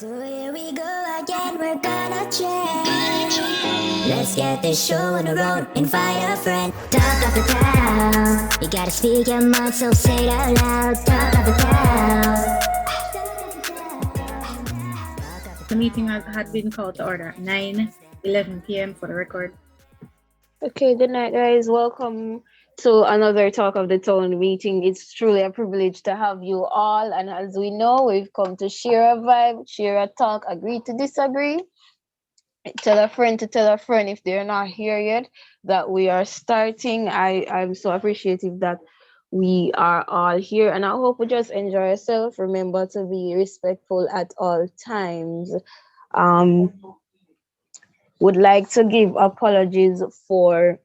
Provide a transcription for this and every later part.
So here we go again, we're gonna change. Let's get this show on the road, invite a friend. Talk of the town, you gotta speak your mind, so say it out loud. Talk of the town. The meeting had been called to order at 9:11 p.m. for the record. Okay, good night, guys. Welcome to another Talk of the Town meeting. It's truly a privilege to have you all. And as we know, we've come to share a vibe, share a talk, agree to disagree. Tell a friend to tell a friend if they're not here yet that we are starting. I'm so appreciative that we are all here, and I hope we just enjoy yourself. Remember to be respectful at all times. Would like to give apologies for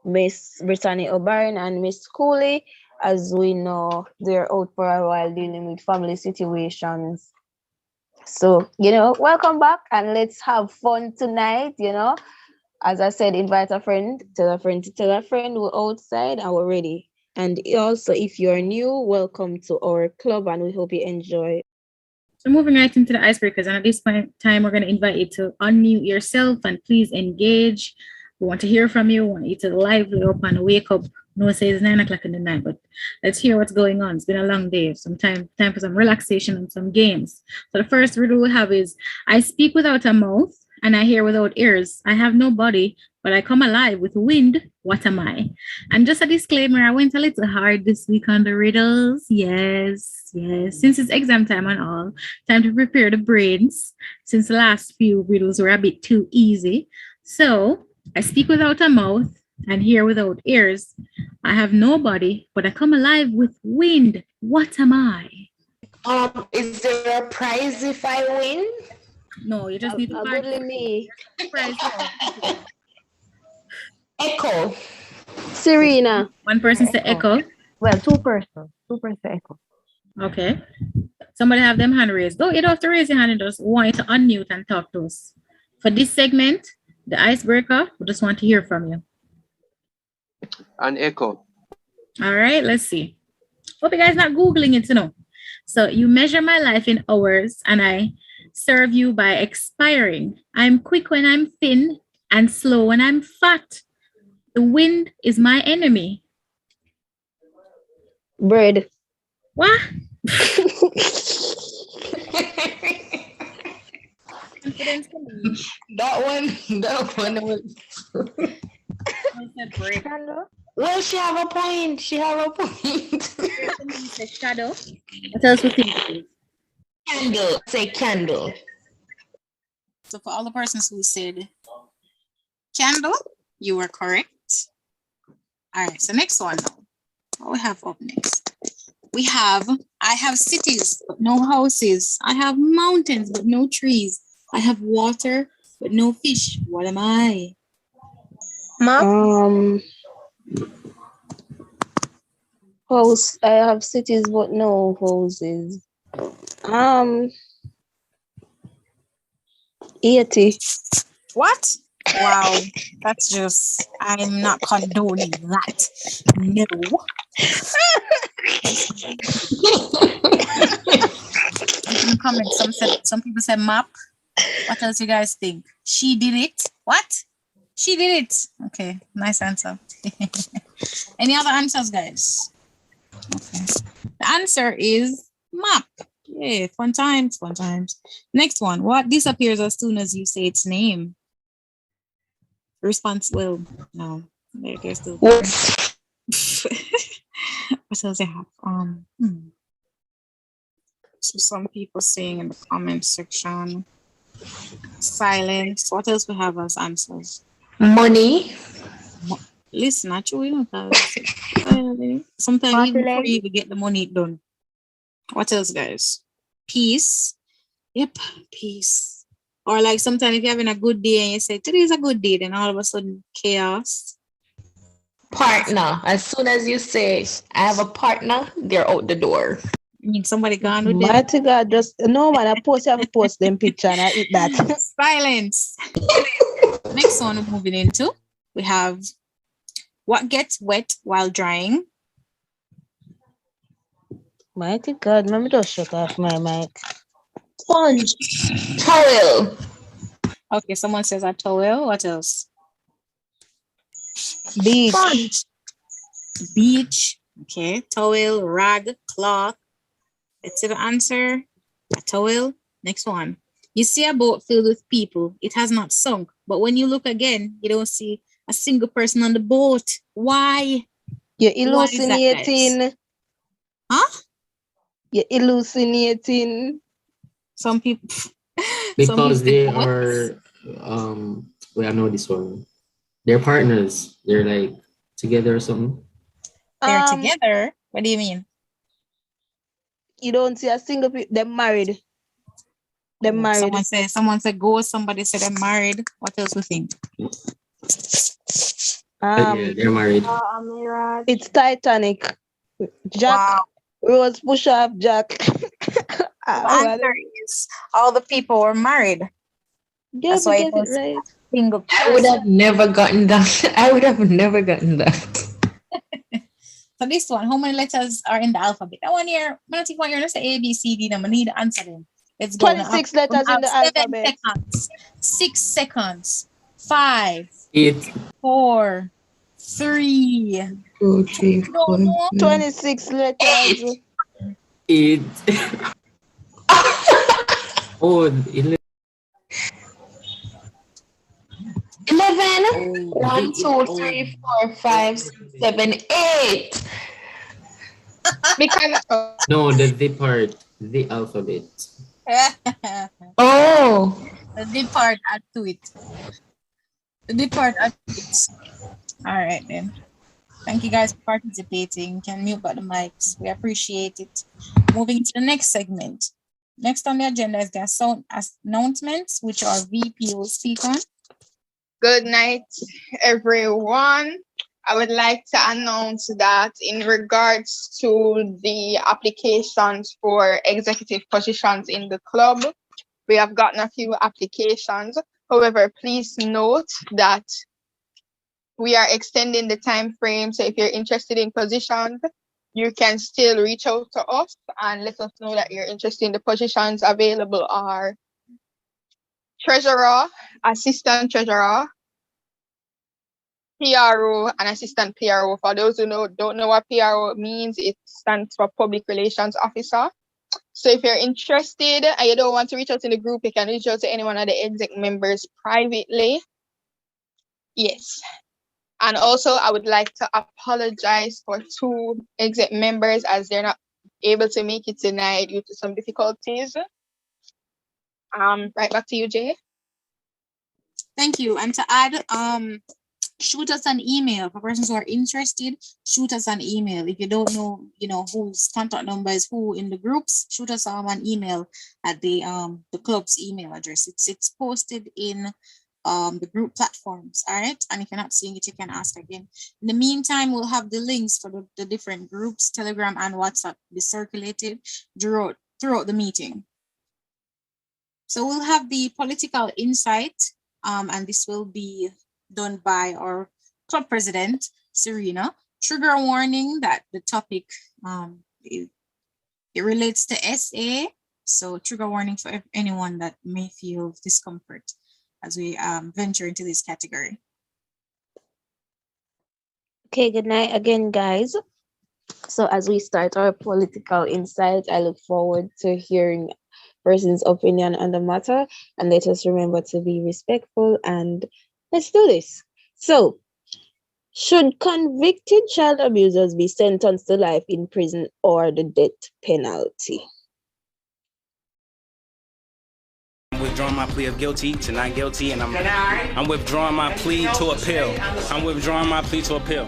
Miss Brittany O'Brien and Miss Cooley. As we know, they're out for a while dealing with family situations. So, welcome back and let's have fun tonight, As I said, invite a friend, tell a friend to tell a friend. We're outside and we're ready. And also, if you're new, welcome to our club and we hope you enjoy. So moving right into the icebreakers, and at this point in time, we're going to invite you to unmute yourself and please engage. We want to hear from you. We want you to lively up and wake up. No, say it's 9 o'clock in the night, but let's hear what's going on. It's been a long day. Some time for some relaxation and some games. So the first riddle we have is, I speak without a mouth and I hear without ears. I have no body, but I come alive with wind. What am I? And just a disclaimer, I went a little hard this week on the riddles. Yes. Since it's exam time and all, time to prepare the brains. Since the last few riddles were a bit too easy. So I speak without a mouth and hear without ears. I have no body, but I come alive with wind. What am I? Is there a prize if I win? No, you just need to find me. Prize. Echo. Serena. One person said echo. Well, two person echo. Okay. Somebody have them hand raised. You don't have to raise your hand and just want you to unmute and talk to us. For this segment, the icebreaker, we just want to hear from you. An echo. All right, let's see. Hope you guys not Googling it to know. So you measure my life in hours and I serve you by expiring. I'm quick when I'm thin and slow when I'm fat. The wind is my enemy. Bread. What? That one was. Well, she have a point. Shadow. What else we think? Candle. Say candle. So for all the persons who said candle, you were correct. All right, so next one. What we have up next? I have cities, but no houses. I have mountains, but no trees. I have water, but no fish. What am I? House. I have cities, but no houses. 80. What? Wow, that's just, I'm not condoning that. No. In the comments, some people said map. What else you guys think? She did it. What? She did it. Okay, nice answer. Any other answers, guys? Okay. The answer is map. Yeah, fun times. Next one. What disappears as soon as you say its name? Response, well, no. They're still there. What else I have? So some people saying in the comment section, silence. What else we have as answers? Money. Listen, actually, we don't have. Sometimes even before you get the money done. What else, guys? Peace. Yep, peace. Or like sometimes if you're having a good day and you say, today's a good day, then all of a sudden chaos. Partner. As soon as you say, I have a partner, they're out the door. I mean, somebody gone with them. To God, just no man, I have post them picture and I eat that. Silence. Next one we're moving into, we have what gets wet while drying. Mighty God, let me just shut off my mic. Sponge. Towel. Okay, someone says a towel. What else? Beach. Beach. Okay, towel, rag, cloth. Let's see the answer. A towel. Next one. You see a boat filled with people. It has not sunk. But when you look again, you don't see a single person on the boat. Why? You're Why is that, guys? hallucinating. Huh? You're hallucinating. Some people. Because they what? are, well, I know this one. They're partners. They're like together or something. They're together. What do you mean? You don't see a single people. They're married. They're married. Someone said go. Somebody said they're married. What else we think? Yeah, they're married. It's Titanic. Jack. Wow. Rose push off Jack. The answer is all the people were married. Yeah, That's why it get was it right. single person. I would have never gotten that. I would have never gotten that. So this one, how many letters are in the alphabet? That one here, I don't think one here, let's say A, B, C, D, I need to answer them. Let's go. 26 letters in the 7 alphabet. seconds. 6 seconds. 5, 8. 4, 3. 2, 3, 4. 26 letters. 8. Oh, 11. 11. 1, 2, 3, 4, 5, 6, 7, 8. No, the part, the alphabet. Oh. The D part, add to it. The D part, add to it. All right, then. Thank you guys for participating. You can mute the mics. We appreciate it. Moving to the next segment. Next on the agenda is the sound announcements, which our VP will speak on. Good night, everyone. I would like to announce that in regards to the applications for executive positions in the club, we have gotten a few applications. However, please note that we are extending the time frame. So if you're interested in positions, you can still reach out to us and let us know that you're interested in the positions. Available are treasurer, assistant treasurer, PRO, and assistant PRO. For those who don't know what PRO means, it stands for Public Relations Officer. So if you're interested and you don't want to reach out in the group, you can reach out to any one of the exec members privately. Yes. And also, I would like to apologize for 2 exec members as they're not able to make it tonight due to some difficulties. Right back to you, Jay. Thank you. And to add, shoot us an email for persons who are interested. Shoot us an email. If you don't know, whose contact number is who in the groups, shoot us an email at the club's email address. It's posted in the group platforms. All right. And if you're not seeing it, you can ask again. In the meantime, we'll have the links for the different groups, Telegram and WhatsApp, be circulated throughout the meeting. So we'll have the political insight, and this will be done by our club president, Serena. Trigger warning that the topic, it relates to SA. So trigger warning for anyone that may feel discomfort as we venture into this category. Okay, good night again, guys. So as we start our political insight, I look forward to hearing person's opinion on the matter, and let us remember to be respectful, and let's do this. So, should convicted child abusers be sentenced to life in prison or the death penalty? I'm withdrawing my plea of guilty to not guilty, and I'm withdrawing my plea to appeal. I'm withdrawing my plea to appeal.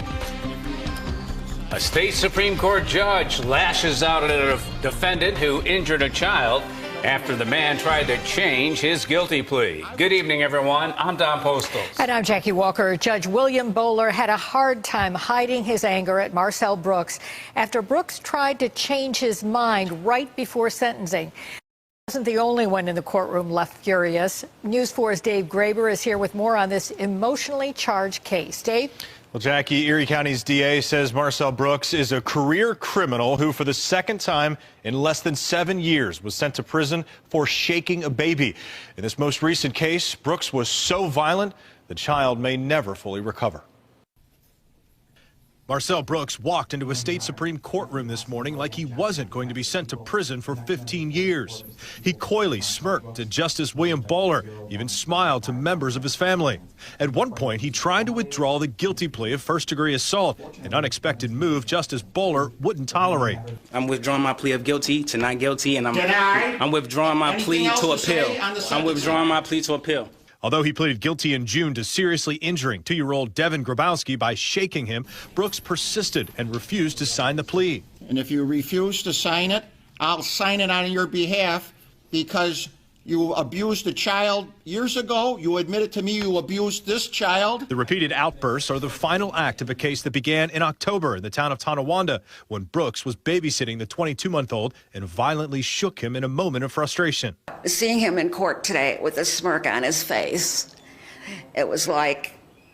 A state Supreme Court judge lashes out at a defendant who injured a child after the man tried to change his guilty plea. Good evening, everyone. I'm Don Postal. And I'm Jackie Walker. Judge William Bowler had a hard time hiding his anger at Marcel Brooks after Brooks tried to change his mind right before sentencing. He wasn't the only one in the courtroom left furious. News 4's Dave Graber is here with more on this emotionally charged case. Dave? Well, Jackie, Erie County's DA says Marcel Brooks is a career criminal who, for the second time in less than 7 years, was sent to prison for shaking a baby. In this most recent case, Brooks was so violent, the child may never fully recover. Marcel Brooks walked into a state Supreme courtroom this morning like he wasn't going to be sent to prison for 15 years. He coyly smirked at Justice William Bowler, even smiled to members of his family. At one point, he tried to withdraw the guilty plea of first-degree assault, an unexpected move Justice Bowler wouldn't tolerate. I'm withdrawing my plea of guilty to not guilty, and I'm withdrawing my plea to appeal. I'm withdrawing my plea to appeal. Although he pleaded guilty in June to seriously injuring 2-year-old Devin Grabowski by shaking him, Brooks persisted and refused to sign the plea. And if you refuse to sign it, I'll sign it on your behalf because you abused a child years ago. You admitted to me you abused this child. The repeated outbursts are the final act of a case that began in October in the town of Tonawanda when Brooks was babysitting the 22-month-old and violently shook him in a moment of frustration. Seeing him in court today with a smirk on his face, it was like,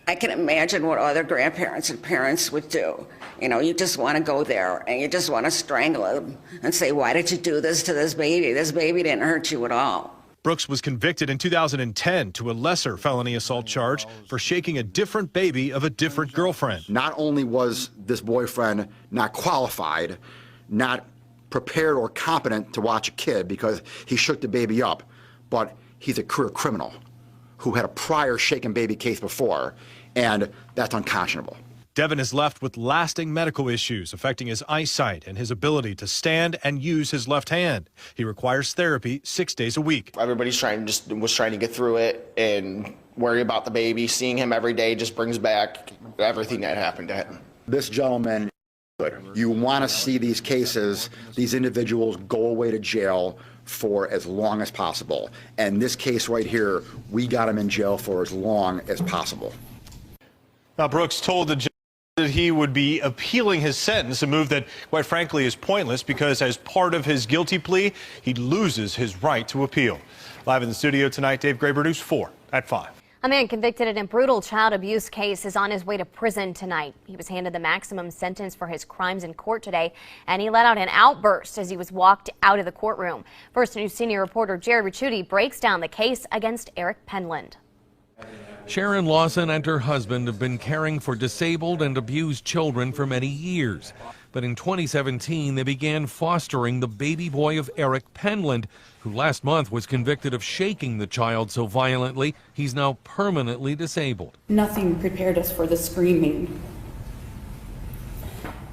I can imagine what other grandparents and parents would do. You know, you just want to go there and you just want to strangle him and say, why did you do this to this baby? This baby didn't hurt you at all. Brooks was convicted in 2010 to a lesser felony assault charge for shaking a different baby of a different girlfriend. Not only was this boyfriend not qualified, not prepared or competent to watch a kid because he shook the baby up, but he's a career criminal who had a prior shaken baby case before, and that's unconscionable. Devin is left with lasting medical issues affecting his eyesight and his ability to stand and use his left hand. He requires therapy 6 days a week. Everybody's was trying to get through it and worry about the baby. Seeing him every day just brings back everything that happened to him. This gentleman, you want to see these cases, these individuals go away to jail for as long as possible. And this case right here, we got him in jail for as long as possible. Now, Brooks told the judge that he would be appealing his sentence, a move that, quite frankly, is pointless because as part of his guilty plea, he loses his right to appeal. Live in the studio tonight, Dave Graber, News 4 at 5. A man convicted in a brutal child abuse case is on his way to prison tonight. He was handed the maximum sentence for his crimes in court today, and he let out an outburst as he was walked out of the courtroom. First News senior reporter Jerry Ricciuti breaks down the case against Eric Penland. Sharon Lawson and her husband have been caring for disabled and abused children for many years. But in 2017, they began fostering the baby boy of Eric Penland, who last month was convicted of shaking the child so violently he's now permanently disabled. Nothing prepared us for the screaming.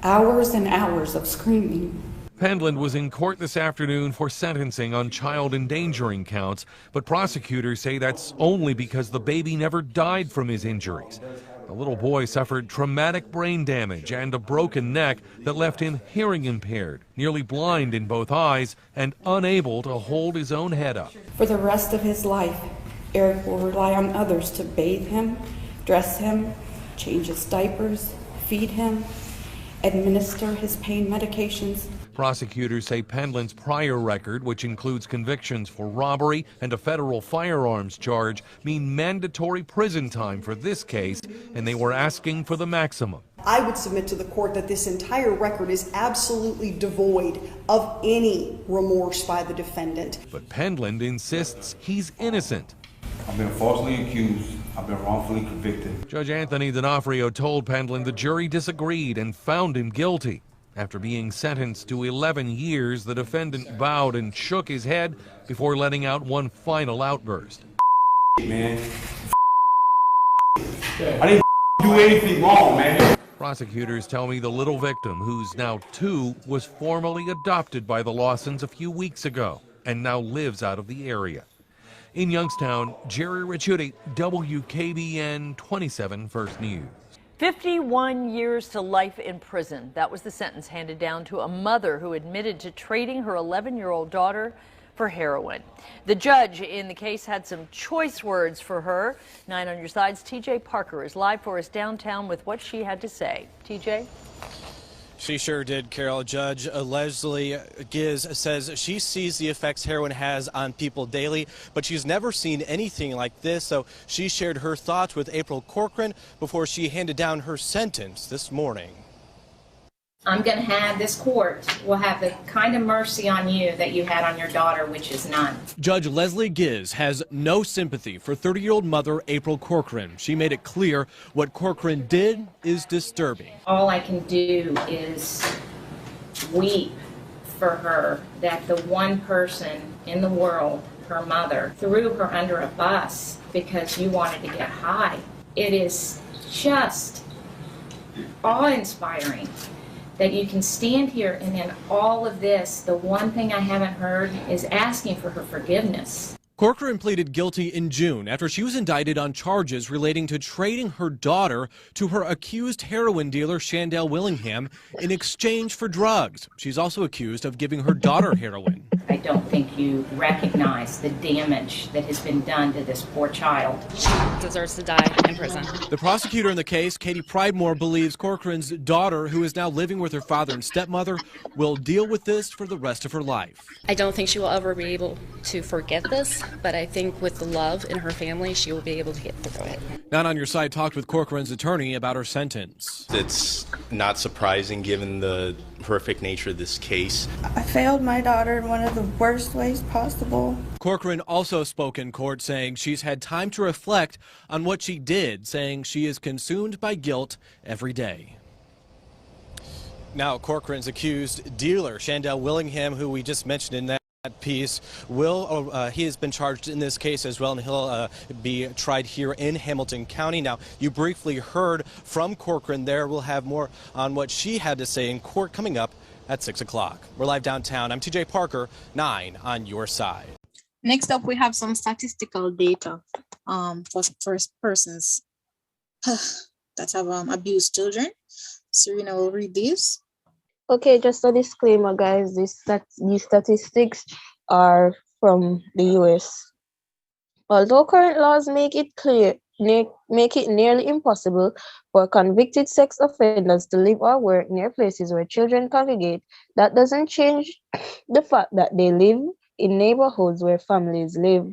Hours and hours of screaming. Penland was in court this afternoon for sentencing on child endangering counts, but prosecutors say that's only because the baby never died from his injuries. The little boy suffered traumatic brain damage and a broken neck that left him hearing impaired, nearly blind in both eyes, and unable to hold his own head up. For the rest of his life, Eric will rely on others to bathe him, dress him, change his diapers, feed him, administer his pain medications. Prosecutors say Penland's prior record, which includes convictions for robbery and a federal firearms charge, mean mandatory prison time for this case, and they were asking for the maximum. I would submit to the court that this entire record is absolutely devoid of any remorse by the defendant. But Penland insists he's innocent. I've been falsely accused. I've been wrongfully convicted. Judge Anthony D'Onofrio told Penland the jury disagreed and found him guilty. After being sentenced to 11 years, the defendant bowed and shook his head before letting out one final outburst. Man, I didn't do anything wrong, man. Prosecutors tell me the little victim, who's now 2, was formally adopted by the Lawsons a few weeks ago and now lives out of the area. In Youngstown, Jerry Ricciuti, WKBN 27 First News. 51 years to life in prison. That was the sentence handed down to a mother who admitted to trading her 11-year-old daughter for heroin. The judge in the case had some choice words for her. 9 on your side's TJ Parker is live for us downtown with what she had to say. TJ? She sure did, Carol. Judge Leslie Giz says she sees the effects heroin has on people daily, but she's never seen anything like this. So she shared her thoughts with April Corcoran before she handed down her sentence this morning. I'm going to have this court will have the kind of mercy on you that you had on your daughter, which is none. Judge Leslie Giz has no sympathy for 30-year-old mother April Corcoran. She made it clear what Corcoran did is disturbing. All I can do is weep for her that the one person in the world, her mother, threw her under a bus because you wanted to get high. It is just awe-inspiring that you can stand here and in all of this, the one thing I haven't heard is asking for her forgiveness. Corcoran pleaded guilty in June after she was indicted on charges relating to trading her daughter to her accused heroin dealer, Shandell Willingham, in exchange for drugs. She's also accused of giving her daughter heroin. I don't think you recognize the damage that has been done to this poor child. She deserves to die in prison. The prosecutor in the case, Katie Pridemore, believes Corcoran's daughter, who is now living with her father and stepmother, will deal with this for the rest of her life. I don't think she will ever be able to forget this, but I think with the love in her family, she will be able to get through it. Not on Your Side talked with Corcoran's attorney about her sentence. It's not surprising given the horrific nature of this case. I failed my daughter in one of the worst ways possible. Corcoran also spoke in court saying she's had time to reflect on what she did, saying she is consumed by guilt every day. Now, Corcoran's accused dealer, Shandell Willingham, who we just mentioned in that piece, he has been charged in this case as well, and he'll be tried here in Hamilton County. Now, you briefly heard from Corcoran there. We'll have more on what she had to say in court coming up at 6 o'clock. We're live downtown. I'm TJ Parker, 9 on Your Side. Next up, we have some statistical data for first persons that have abused children. Serena will read these. Okay, just a disclaimer, guys. These statistics are from the US. Although current laws make it nearly impossible for convicted sex offenders to live or work near places where children congregate, that doesn't change the fact that they live in neighborhoods where families live.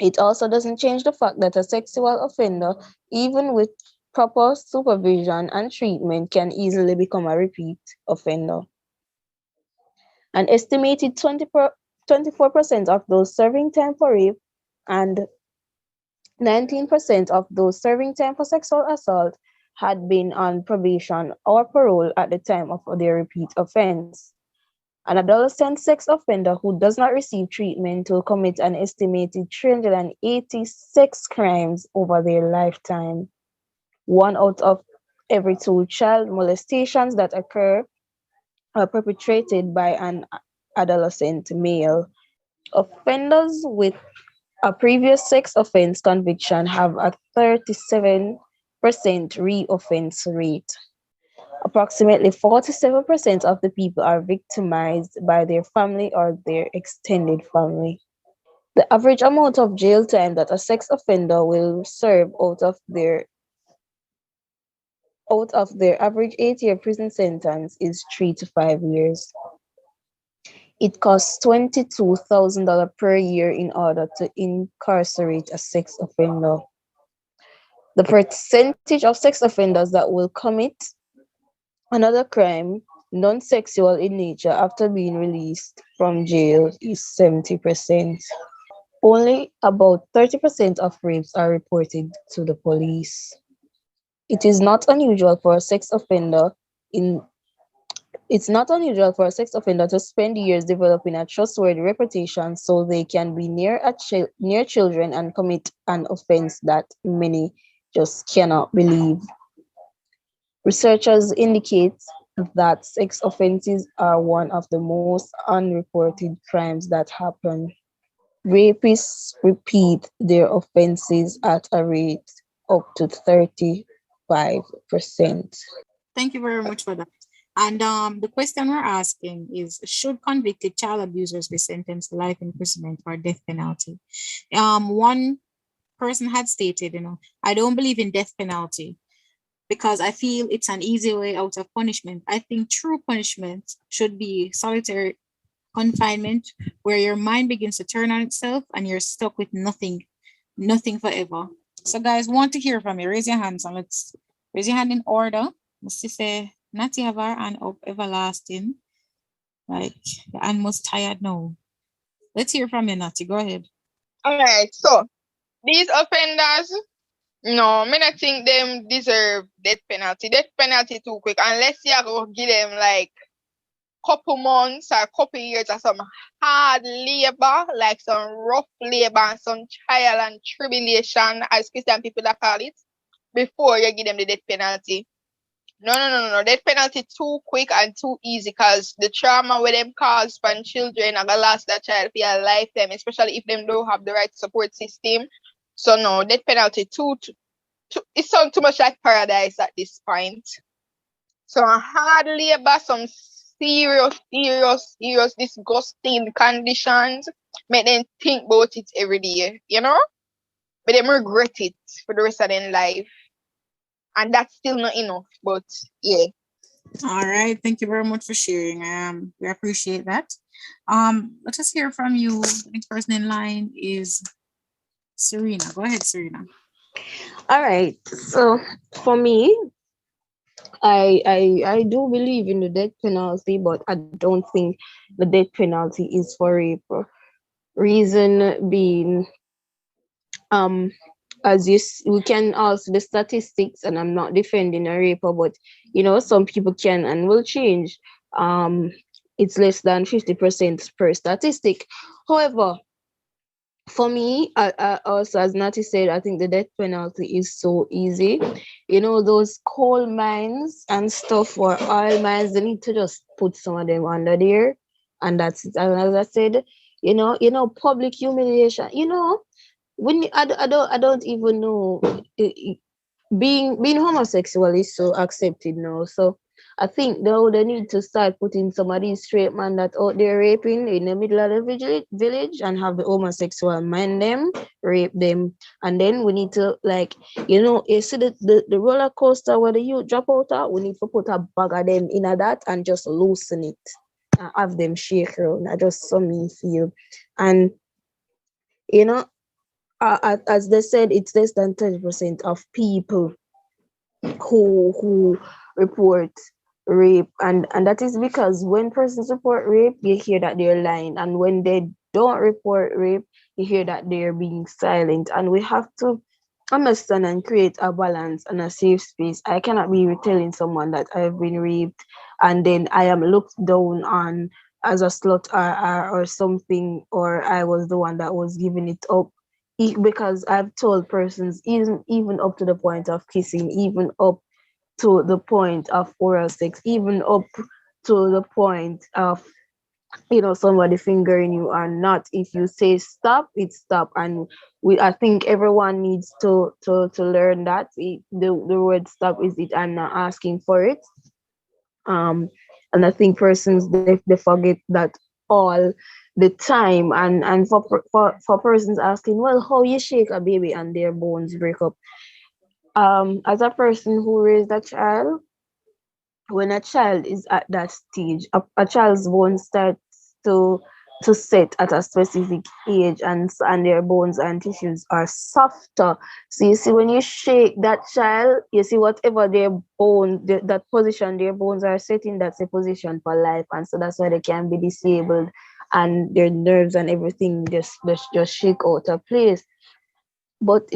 It also doesn't change the fact that a sexual offender, even with proper supervision and treatment, can easily become a repeat offender. An estimated 24% of those serving time for rape and 19% of those serving time for sexual assault had been on probation or parole at the time of their repeat offense. An adolescent sex offender who does not receive treatment will commit an estimated 386 crimes over their lifetime. 1 out of every 2 child molestations that occur are perpetrated by an adolescent male. Offenders with a previous sex offense conviction have a 37% re-offense rate. Approximately 47% of the people are victimized by their family or their extended family. The average amount of jail time that a sex offender will serve out of their average 8-year prison sentence is 3 to 5 years. It costs $22,000 per year in order to incarcerate a sex offender. The percentage of sex offenders that will commit another crime, non-sexual in nature, after being released from jail is 70%. Only about 30% of rapes are reported to the police. It is not unusual for a sex offender to spend years developing a trustworthy reputation so they can be near children and commit an offense that many just cannot believe. Researchers indicate that sex offenses are one of the most unreported crimes that happen. Rapists repeat their offenses at a rate up to 35%. Thank you very much for that. And the question we're asking is, should convicted child abusers be sentenced to life imprisonment or death penalty? One person had stated, I don't believe in death penalty. because I feel it's an easy way out of punishment. I think true punishment should be solitary confinement, where your mind begins to turn on itself and you're stuck with nothing forever. So, guys, want to hear from you. Raise your hands and let's raise your hand in order. Let's just say, Natty have our hand up, everlasting. Like, the hand must tired now. Let's hear from you, Natty. Go ahead. All right, so these offenders, no, me not think them deserve death penalty. Death penalty too quick, unless you go give them like couple months or couple years or some hard labor, like some rough labor and some trial and tribulation, as Christian people that call it, before you give them the death penalty. No. Death penalty too quick and too easy, because the trauma with them cause for children are gonna last that child for a lifetime, especially if them don't have the right support system. So no, death penalty too it sounds too much like paradise at this point. So hard labor, some serious disgusting conditions, make them think about it every day, you know? But them regret it for the rest of their life. And that's still not enough, but yeah. All right, thank you very much for sharing. We appreciate that. Let us hear from you. The next person in line is Serena. Go ahead, Serena. All right. So for me, I do believe in the death penalty, but I don't think the death penalty is for rape. Reason being, we can also the statistics, and I'm not defending a raper, but some people can and will change. It's less than 50% per statistic. However, for me, I also, as Nati said, I think the death penalty is so easy. Those coal mines and stuff, or oil mines, they need to just put some of them under there, and that's it. And as I said, public humiliation. When I don't even know, being homosexual is so accepted now. So I think though they need to start putting some of these straight men that out there raping in the middle of the village and have the homosexual man them rape them, and then we need to you see the roller coaster where the youth drop out at, we need to put a bag of them in that and just loosen it and have them shake around. I just saw me feel, and as they said, it's less than 30% of people who report rape, and that is because when persons report rape, you hear that they're lying, and when they don't report rape, you hear that they're being silent. And we have to understand and create a balance and a safe space. I cannot be telling someone that I've been raped and then I am looked down on as a slut or something, or I was the one that was giving it up. Because I've told persons, even up to the point of kissing, even up to the point of oral sex, even up to the point of somebody fingering you or not. If you say stop, it's stop. And I think everyone needs to learn that the word stop is it. I'm not asking for it. And I think persons they forget that all the time, and for persons asking, well, how you shake a baby and their bones break up. As a person who raised a child, when a child is at that stage, a child's bones starts to set at a specific age, and their bones and tissues are softer. So you see, when you shake that child, you see whatever their bone, that position their bones are setting, that's a position for life, and so that's why they can be disabled, and their nerves and everything just shake out of place. But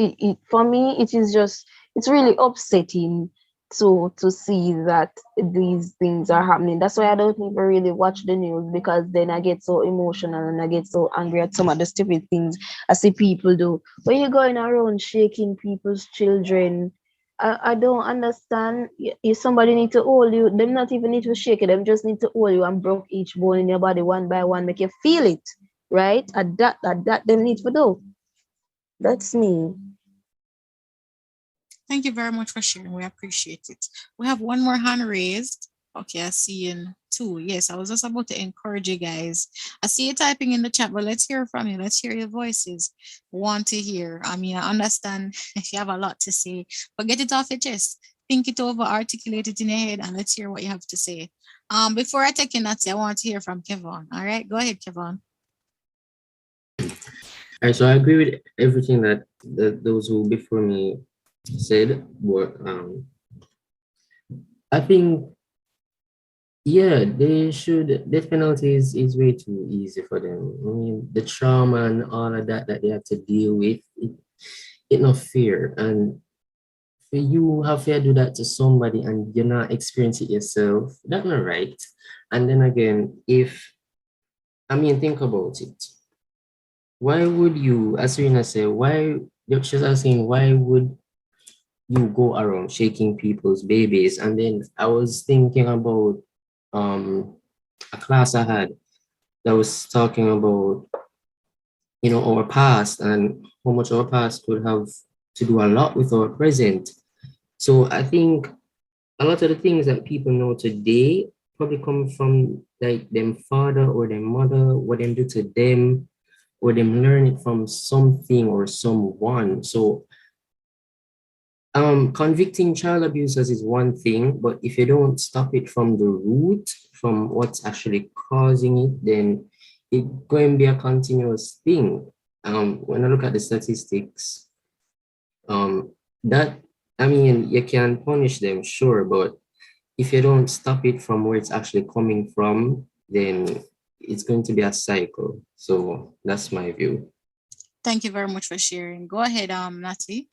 for me, it's really upsetting to see that these things are happening. That's why I don't even really watch the news, because then I get so emotional and I get so angry at some of the stupid things I see people do. When you're going around shaking people's children, I don't understand. If somebody need to hold you, them not even need to shake it, them just need to hold you and broke each bone in your body one by one, make you feel it, right? At that them need to do. That's me. Thank you very much for sharing. We appreciate it. We have one more hand raised. Okay, I see in two. Yes, I was just about to encourage you guys. I see you typing in the chat, but let's hear from you. Let's hear your voices. Want to hear. I mean, I understand if you have a lot to say, but get it off your chest. think it over, articulate it in your head, and let's hear what you have to say. Before I take in Natty, I want to hear from Kevon. All right, go ahead, Kevon. All right, so I agree with everything that those who before me said, but I think, yeah, they should. Death penalty is way too easy for them. I mean, the trauma and all of that they have to deal with, it not fair. And for you have to do that to somebody and you're not experiencing it yourself, that's not right. And then again, think about it. Why would you, as Serena said, she's asking, why would you go around shaking people's babies? And then I was thinking about a class I had that was talking about, our past and how much our past could have to do a lot with our present. So I think a lot of the things that people know today probably come from like them father or their mother, what them do to them, or them learn it from something or someone. So convicting child abusers is one thing, but if you don't stop it from the root, from what's actually causing it, then it's going to be a continuous thing. When I look at the statistics, you can punish them, sure, but if you don't stop it from where it's actually coming from, then it's going to be a cycle. So that's my view. Thank you very much for sharing. Go ahead, Natalie.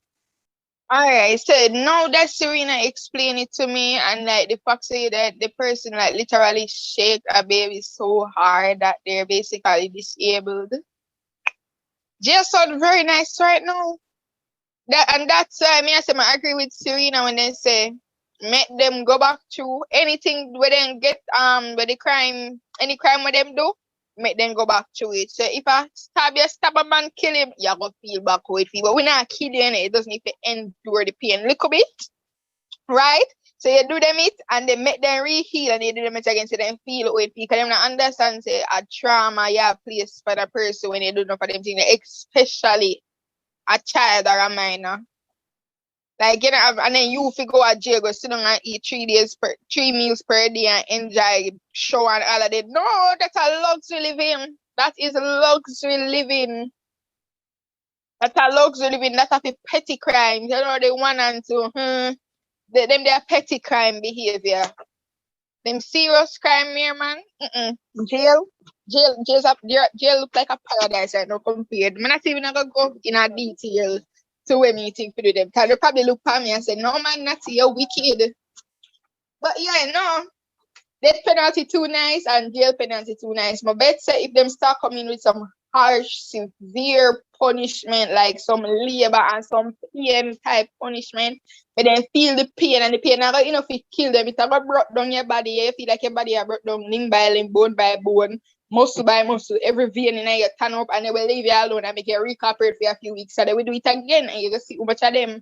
All right, so now that Serena explained it to me, and like the fact say that the person like literally shake a baby so hard that they're basically disabled. Just sound very nice right now. That's why I agree with Serena when they say make them go back to anything where they get where the crime, any crime where them do, make them go back to it. So if I stab a man, kill him, you go feel back how it feel. But we're not killing it doesn't need to endure the pain a little bit. Right? So you do them it and they make them re-heal and you do them it again so them feel how it feel. Because them not understand say a trauma you have place for the person when you do not for them things, especially a child or a minor. Like, and then you figure go at jail, go sit down and eat 3 meals per day and enjoy show and all of that. No, that's a luxury living. That is luxury living. That's a luxury living. That's a petty crime. You know, they 1 and 2. They are petty crime behavior. Them serious crime here, man. Jail look like a paradise right now compared. I'm not even gonna go in a detail to where me think to do them. Because they probably look at me and say, no man, Natty, you're wicked. But yeah, no. Death penalty too nice and jail penalty too nice. My bet say if them start coming with some harsh, severe punishment, like some labor and some pain type punishment, but then feel the pain and the pain not enough it kill them. It's about broke down your body. You feel like your body are broke down limb by limb, bone by bone, muscle by muscle, every vein in your turn up and they will leave you alone and make you recuperate for a few weeks. So they will do it again and you just see how much of them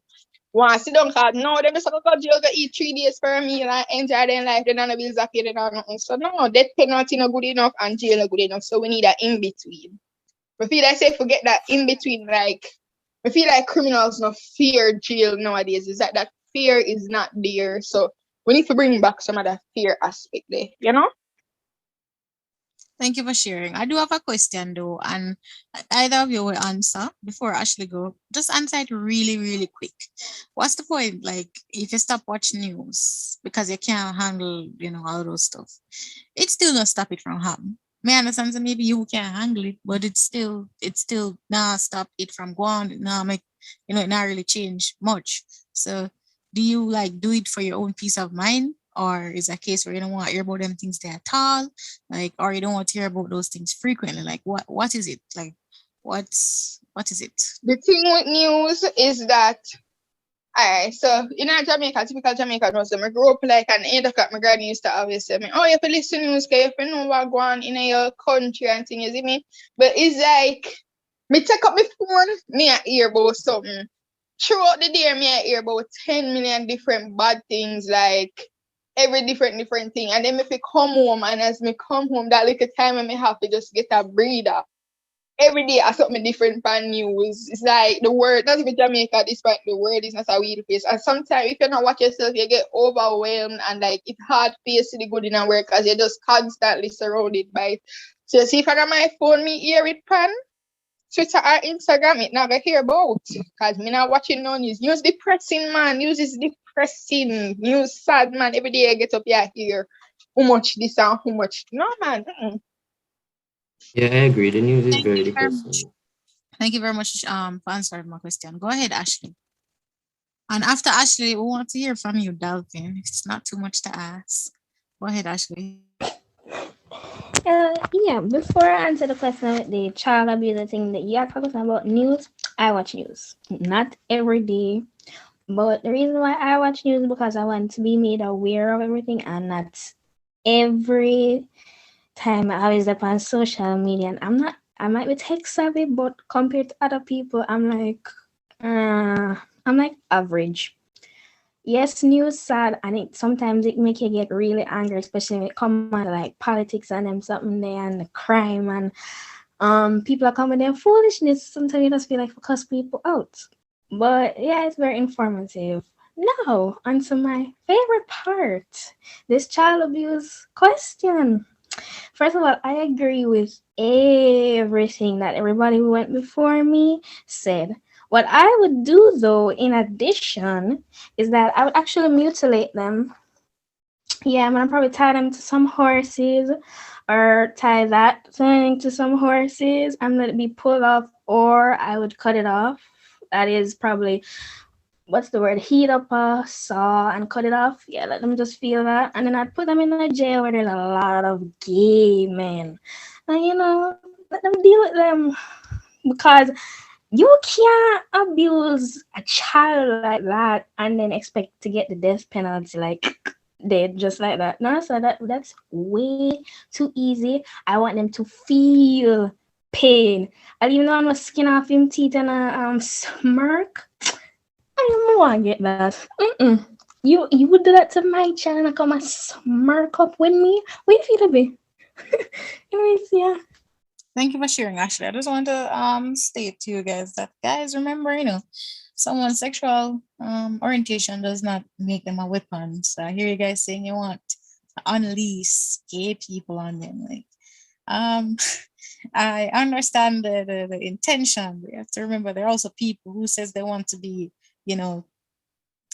want to sit down because no, them just go to jail to eat 3 days per meal and enjoy their life. They don't have bills up here, they don't know nothing. So no, death penalty not good enough and jail not good enough. So we need that in between. I feel like say forget that in between, like I feel like criminals not fear jail nowadays. Is that fear is not there. So we need to bring back some of that fear aspect there, you know? Thank you for sharing. I do have a question though, and either of you will answer before I actually go. Just answer it really, really quick. What's the point? Like, if you stop watching news because you can't handle, all those stuff, it still not stop it from happening. May I understand that maybe you can't handle it, but it's still not stop it from going. Now make it not really change much. So, do you do it for your own peace of mind? Or is a case where you don't want to hear about them things there at all? Or you don't want to hear about those things frequently? Like, what is it? Like, what is it? The thing with news is that, alright, so in Jamaica, typical Jamaica knows them. I grew up like an 8 o'clock, my granny used to always say me, oh, you have to listen to news, because you have to know what's going on in your country and things, you see me? But it's like, me take up my phone, me I hear about something. Throughout the day, me I hear about 10 million different bad things, like, every different thing. And then if I come home and as me come home, that little time I may have to just get a breather. every day I something different from news. It's like the word, not even Jamaica, despite the word is not a weird face. And sometimes if you don't watch yourself, you get overwhelmed and like it's hard for you to see the good in a work because you're just constantly surrounded by it. So see if I on my phone, me hear it pan, Twitter or Instagram, it never hear about. Because me not watching no news. News depressing, man. News is depressing. News sad, man. Every day I get up here, hear how much this and how much. No, man. Yeah, I agree. The news is Thank very you very much. depressing. Thank you very much for answering my question. Go ahead, Ashley. And after Ashley, we want to hear from you, Dalvin. It's not too much to ask. Go ahead, Ashley. Yeah, before I answer the question with the child abuse thing that you are talking about news, I watch news. Not every day. But the reason why I watch news is because I want to be made aware of everything and not every time I always up on social media and I might be tech savvy, but compared to other people, I'm like average. Yes, news sad and it sometimes it make you get really angry, especially when it comes on like politics and them something there and the crime and people are coming their foolishness. Sometimes you just feel like cuss people out. But yeah, it's very informative. Now, onto my favorite part, this child abuse question. First of all, I agree with everything that everybody who went before me said. What I would do, though, in addition, is that I would actually mutilate them. Yeah, I'm gonna probably tie them to some horses or tie that thing to some horses and let it be pulled off, or I would cut it off. That is probably what's the word? Heat up a saw and cut it off. Yeah, let them just feel that. And then I'd put them in a jail where there's a lot of gay men. And let them deal with them. Because you can't abuse a child like that and then expect to get the death penalty like dead just like that. No, so that's way too easy. I want them to feel pain. And even though I'm gonna skin off him teeth and smirk, I don't want to get that. You would do that to my child and come and smirk up with me? What you feel to be? Anyways, yeah. Thank you for sharing, Ashley. I just want to state to you guys that remember, someone's sexual orientation does not make them a weapon. So I hear you guys saying you want to unleash gay people on them. Like I understand the intention. We have to remember there are also people who says they want to be,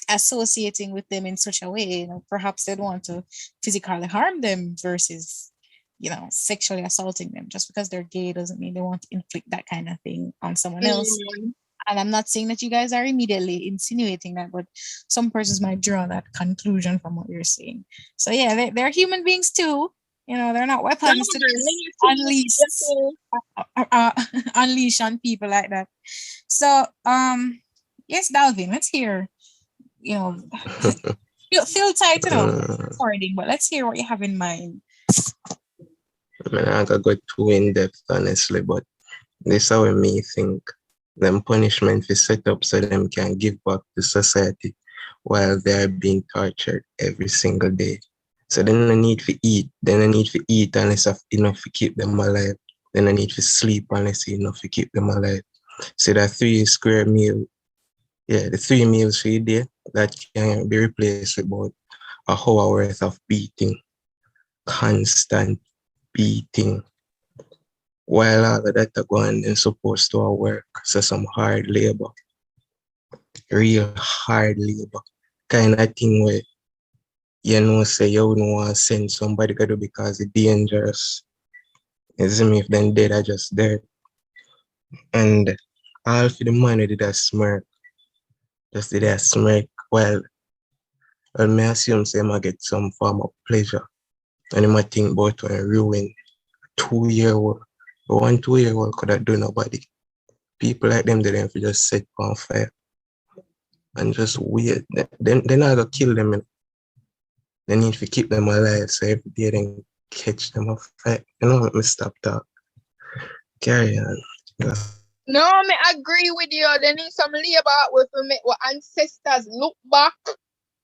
associating with them in such a way, perhaps they'd want to physically harm them versus sexually assaulting them. Just because they're gay doesn't mean they want to inflict that kind of thing on someone else. And I'm not saying that you guys are immediately insinuating that, but some persons might draw that conclusion from what you're saying. So yeah, they're human beings too. They're not weapons to unleash on people like that. So yes, Dalvin, let's hear. Feel tight recording, but let's hear what you have in mind. I mean, I could go too in depth, honestly, but this is how me think. Them punishment is set up so them can give back to society while they are being tortured every single day. So they don't need to eat. They don't need to eat unless have enough to keep them alive. They don't need to sleep unless enough to keep them alive. So that 3 square meal, the 3 meals for a day, that can be replaced with about a hour worth of beating. Constant beating. While all of that are going and supposed to work. So some hard labor. Real hard labor. Kind of thing where say you wouldn't want to send somebody to do because it's dangerous. You see me, if them dead, I just dead. And all for the money did that smirk. Just did that smirk. Well, me assume say I get some form of pleasure. And I might think about when I ruin 2-year-old. 1 2-year-old could have done nobody. People like them, they don't just set on fire. And just wait. They're not going to kill them. They need to keep them alive. So every day they catch them off fire. Let me stop talk. Carry on. No, I agree with you. They need some labor with make our ancestors look back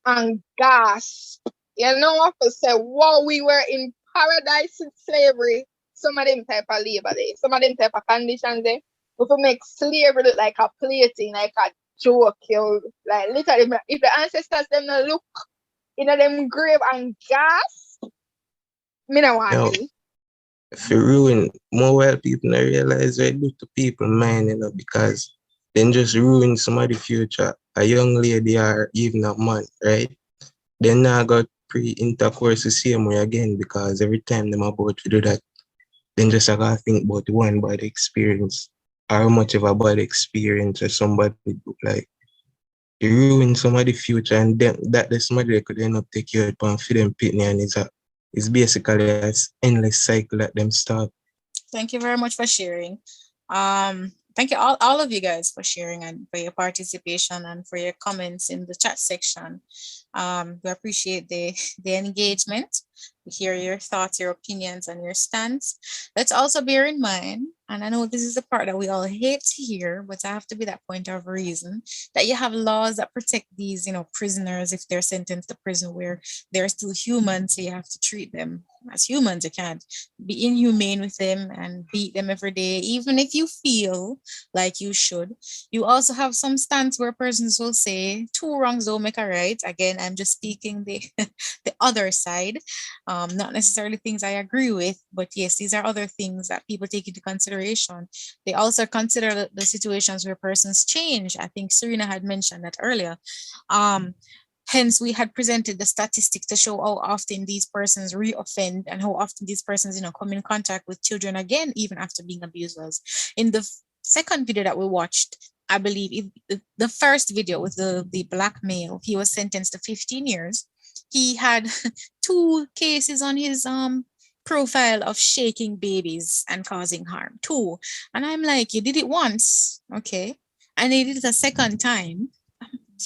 and gasp. What to say? Wow, we were in paradise in slavery. some of them type of labor there, some of them type of conditions there, if we make slavery look like a plaything, like a joke, like literally, if the ancestors them not look in them grave and gas, me no want Yo, to. if you ruin more well people not realize what it do to people mind, because then just ruin somebody's future, a young lady or even a man, right? Then now got pre-intercourse the same way again because every time them about to do that, then just I gotta think about the one bad experience. How much of a bad experience or somebody do, like you ruin somebody's future and then that the somebody that could end up take you out and feed them pitney and it's basically an endless cycle that them start. Thank you very much for sharing. Thank you all of you guys for sharing and for your participation and for your comments in the chat section. We appreciate the engagement. We hear your thoughts, your opinions, and your stance. Let's also bear in mind, and I know this is the part that we all hate to hear, but I have to be that point of reason, that you have laws that protect these, prisoners if they're sentenced to prison where they're still human, so you have to treat them as humans. You can't be inhumane with them and beat them every day, even if you feel like you should. You also have some stance where persons will say two wrongs don't make a right. Again, I'm just speaking the the other side, not necessarily things I agree with, but yes, these are other things that people take into consideration. They also consider the situations where persons change. I think Serena had mentioned that earlier. Hence, we had presented the statistics to show how often these persons reoffend and how often these persons, come in contact with children again, even after being abusers. In the second video that we watched, I believe the first video with the black male, he was sentenced to 15 years. He had 2 cases on his profile of shaking babies and causing harm. 2. And I'm like, you did it once, okay? And they did it a second time.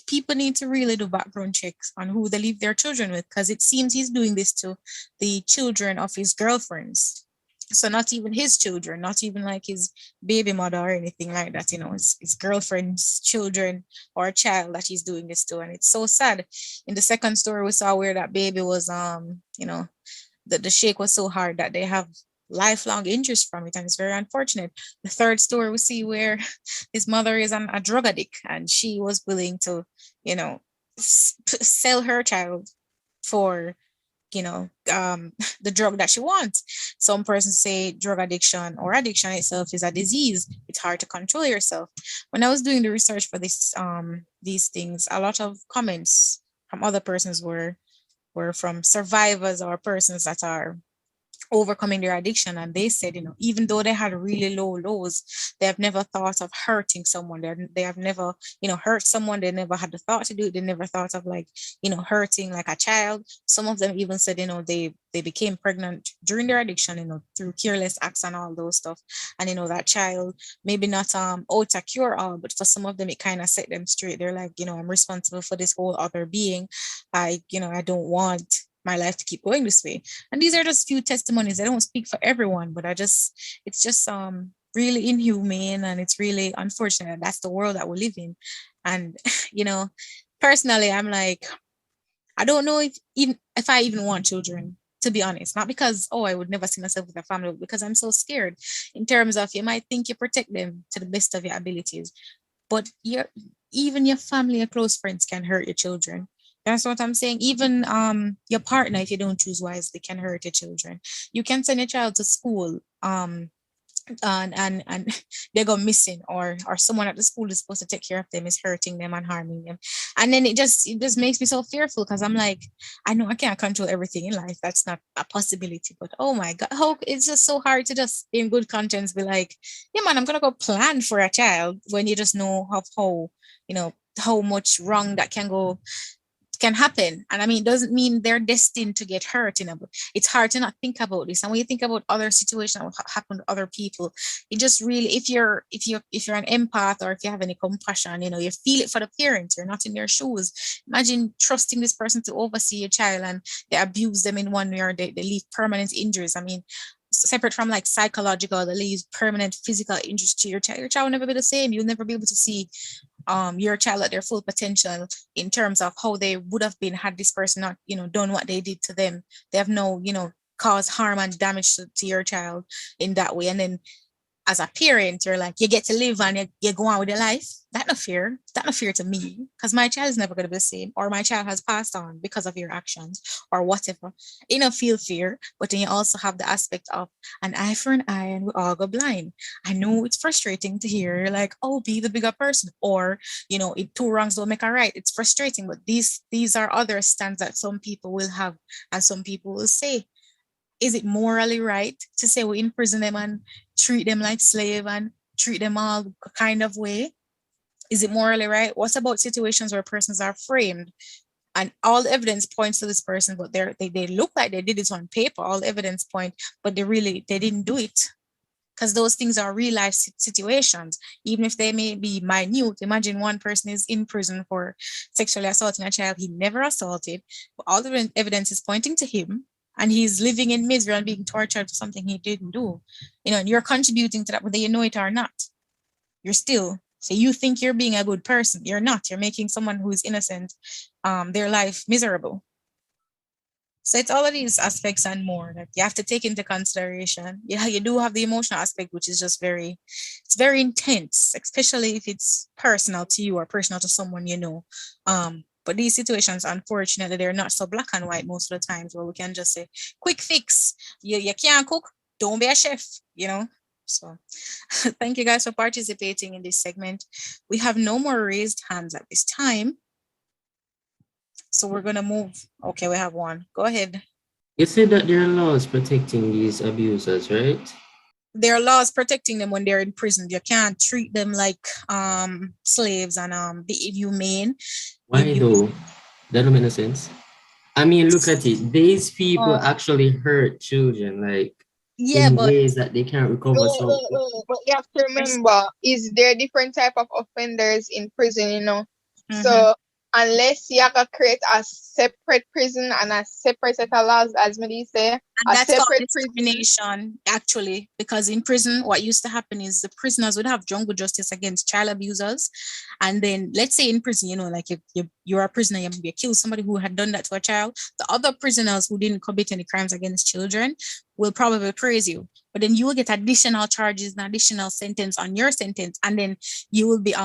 People need to really do background checks on who they leave their children with, because it seems he's doing this to the children of his girlfriends. So not even his children, not even like his baby mother or anything like that, his girlfriend's children or a child that he's doing this to. And it's so sad. In the second story, we saw where that baby was, the shake was so hard that they have lifelong injuries from it, and it's very unfortunate. The third story we see where his mother is a drug addict and she was willing to, sell her child for, the drug that she wants. Some persons say drug addiction or addiction itself is a disease. It's hard to control yourself. When I was doing the research for this, these things, a lot of comments from other persons were from survivors or persons that are overcoming their addiction, and they said, even though they had really low lows, they have never thought of hurting someone. They have never, hurt someone. They never had the thought to do it. They never thought of hurting like a child. Some of them even said, they became pregnant during their addiction, through careless acts and all those stuff. And that child maybe not out to cure all, but for some of them it kind of set them straight. They're like, I'm responsible for this whole other being. I don't want my life to keep going this way. And these are just few testimonies. I don't speak for everyone, but it's just really inhumane, and it's really unfortunate. That's the world that we live in. And personally, I'm like, I don't know if I even want children, to be honest. Not because I would never see myself with a family, but because I'm so scared in terms of, you might think you protect them to the best of your abilities, but even your family or close friends can hurt your children. That's what I'm saying. Even your partner, if you don't choose wisely, can hurt your children. You can send your child to school and they go missing, or someone at the school is supposed to take care of them is hurting them and harming them. And then it just makes me so fearful, because I'm like, I know I can't control everything in life. That's not a possibility. But oh my God, it's just so hard to just in good conscience be like, yeah man, I'm gonna go plan for a child, when you just know how much wrong that can happen. And I mean, it doesn't mean they're destined to get hurt, but it's hard to not think about this. And when you think about other situations that will happen to other people, it just really, if you're an empath, or if you have any compassion, you feel it for the parents. You're not in their shoes. Imagine trusting this person to oversee your child, and they abuse them in one way, or they leave permanent injuries. I mean, separate from like psychological, they leave permanent physical injuries to your child. Your child will never be the same. You'll never be able to see your child at their full potential in terms of how they would have been had this person not, done what they did to them. They have no, cause harm and damage to your child in that way. And then as a parent, you're like, you get to live and you go on with your life. That's not fair. That's not fair to me, because my child is never going to be the same, or my child has passed on because of your actions or whatever. You know, feel fear, but then you also have the aspect of an eye for an eye and we all go blind. I know it's frustrating to hear. You're like, oh, be the bigger person, or, you know, if two wrongs don't make a right. It's frustrating, but these are other stands that some people will have, and some people will say, is it morally right to say we imprison them and treat them like slave and treat them all kind of way? Is it morally right? What about situations where persons are framed and all the evidence points to this person, but they look like they did it on paper, all the evidence point, but they didn't do it? Because those things are real life situations, even if they may be minute. Imagine one person is in prison for sexually assaulting a child he never assaulted, but all the evidence is pointing to him, and he's living in misery and being tortured for something he didn't do. You know, and you're contributing to that, whether you know it or not. You're still, so you think you're being a good person. You're not. You're making someone who is innocent, their life miserable. So it's all of these aspects and more that you have to take into consideration. Yeah, you do have the emotional aspect, which is just it's very intense, especially if it's personal to you or personal to someone you know. But these situations, unfortunately, they're not so black and white most of the times, where we can just say, quick fix. You can't cook, don't be a chef, you know? So thank you guys for participating in this segment. We have no more raised hands at this time. So we're going to move. Okay, we have one. Go ahead. You said that there are laws protecting these abusers, right? There are laws protecting them when they're in prison. You can't treat them like slaves and be inhumane. Why though? That don't make no sense. I mean, look at it. These people actually hurt children, like in ways that they can't recover. But you have to remember, is there different type of offenders in prison, you know? So unless you have to create a separate prison and a separate set of laws, as Mehdi say, and that's called discrimination, actually, because in prison, what used to happen is the prisoners would have jungle justice against child abusers. And then let's say in prison, you know, like you're a prisoner, you kill somebody who had done that to a child. The other prisoners who didn't commit any crimes against children will probably praise you. But then you will get additional charges, an additional sentence on your sentence. And then you will be,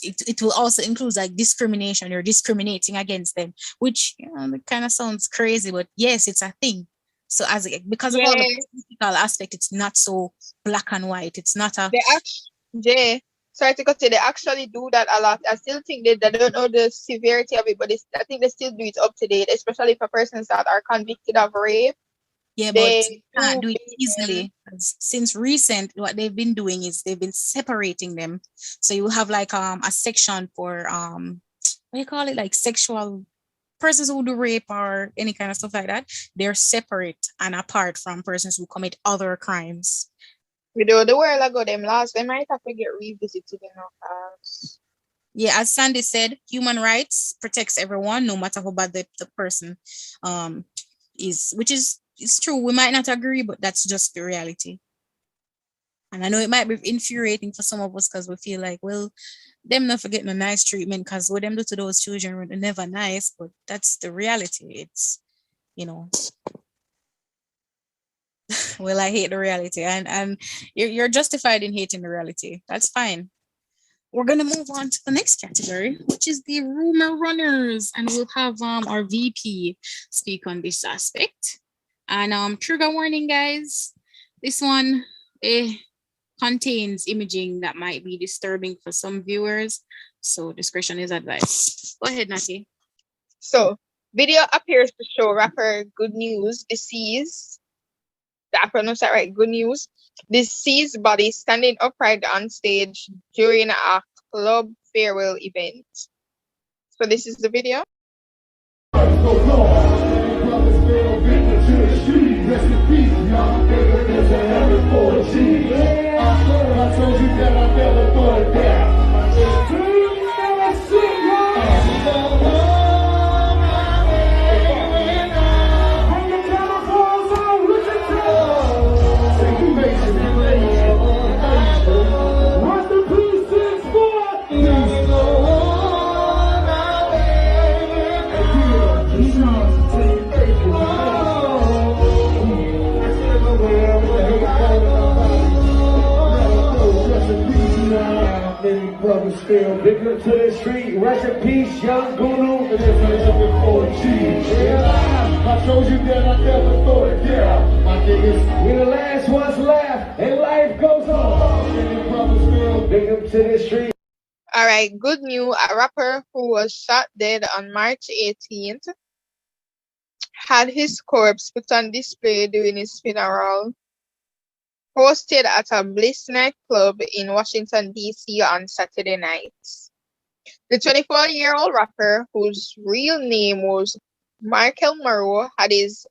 it will also include like discrimination. You're discriminating against them, which, you know, it kind of sounds crazy, but yes, it's a thing. So because of all the political aspect, it's not so black and white. It's not a... Sorry to cut you, they actually do that a lot. I still think they don't know the severity of it, but I think they still do it up to date, especially for persons that are convicted of rape. Yeah, but you can't do it easily. Since recent, what they've been doing is they've been separating them. So you have like a section for what do you call it, like sexual persons who do rape or any kind of stuff like that. They're separate and apart from persons who commit other crimes. We do the world ago them laws, they might have to get revisited in our house. Yeah, as Sandy said, human rights protects everyone, no matter how bad the person is, which is, it's true. We might not agree, but that's just the reality. And I know it might be infuriating for some of us because we feel like, well, them not forgetting a nice treatment, because what them do to those children were never nice, but that's the reality. It's, you know, well, I hate the reality, and you're justified in hating the reality. That's fine. We're gonna move on to the next category, which is the Rumour Runners, and we'll have our VP speak on this aspect. And trigger warning, guys. This one contains imaging that might be disturbing for some viewers, so discretion is advised. Go ahead, Natty. So, video appears to show rapper Good News deceased. Did I pronounce that right? Good News. Deceased body standing upright on stage during a club farewell event. So this is the video. Rest in peace, y'all. There's a heaven for a G. I told you that I never thought it down. still big up to the street. Rest in peace, young Gunu. And then finish up with 4G. Yeah, I told you that I never throw it down. My niggas, we the last ones left, and life goes on. And your brothers still big up to the street. All right, good news. A rapper who was shot dead on March 18th had his corpse put on display during his funeral, hosted at a Bliss nightclub in Washington, D.C. on Saturday night. The 24-year-old rapper, whose real name was Michael Moreau, had his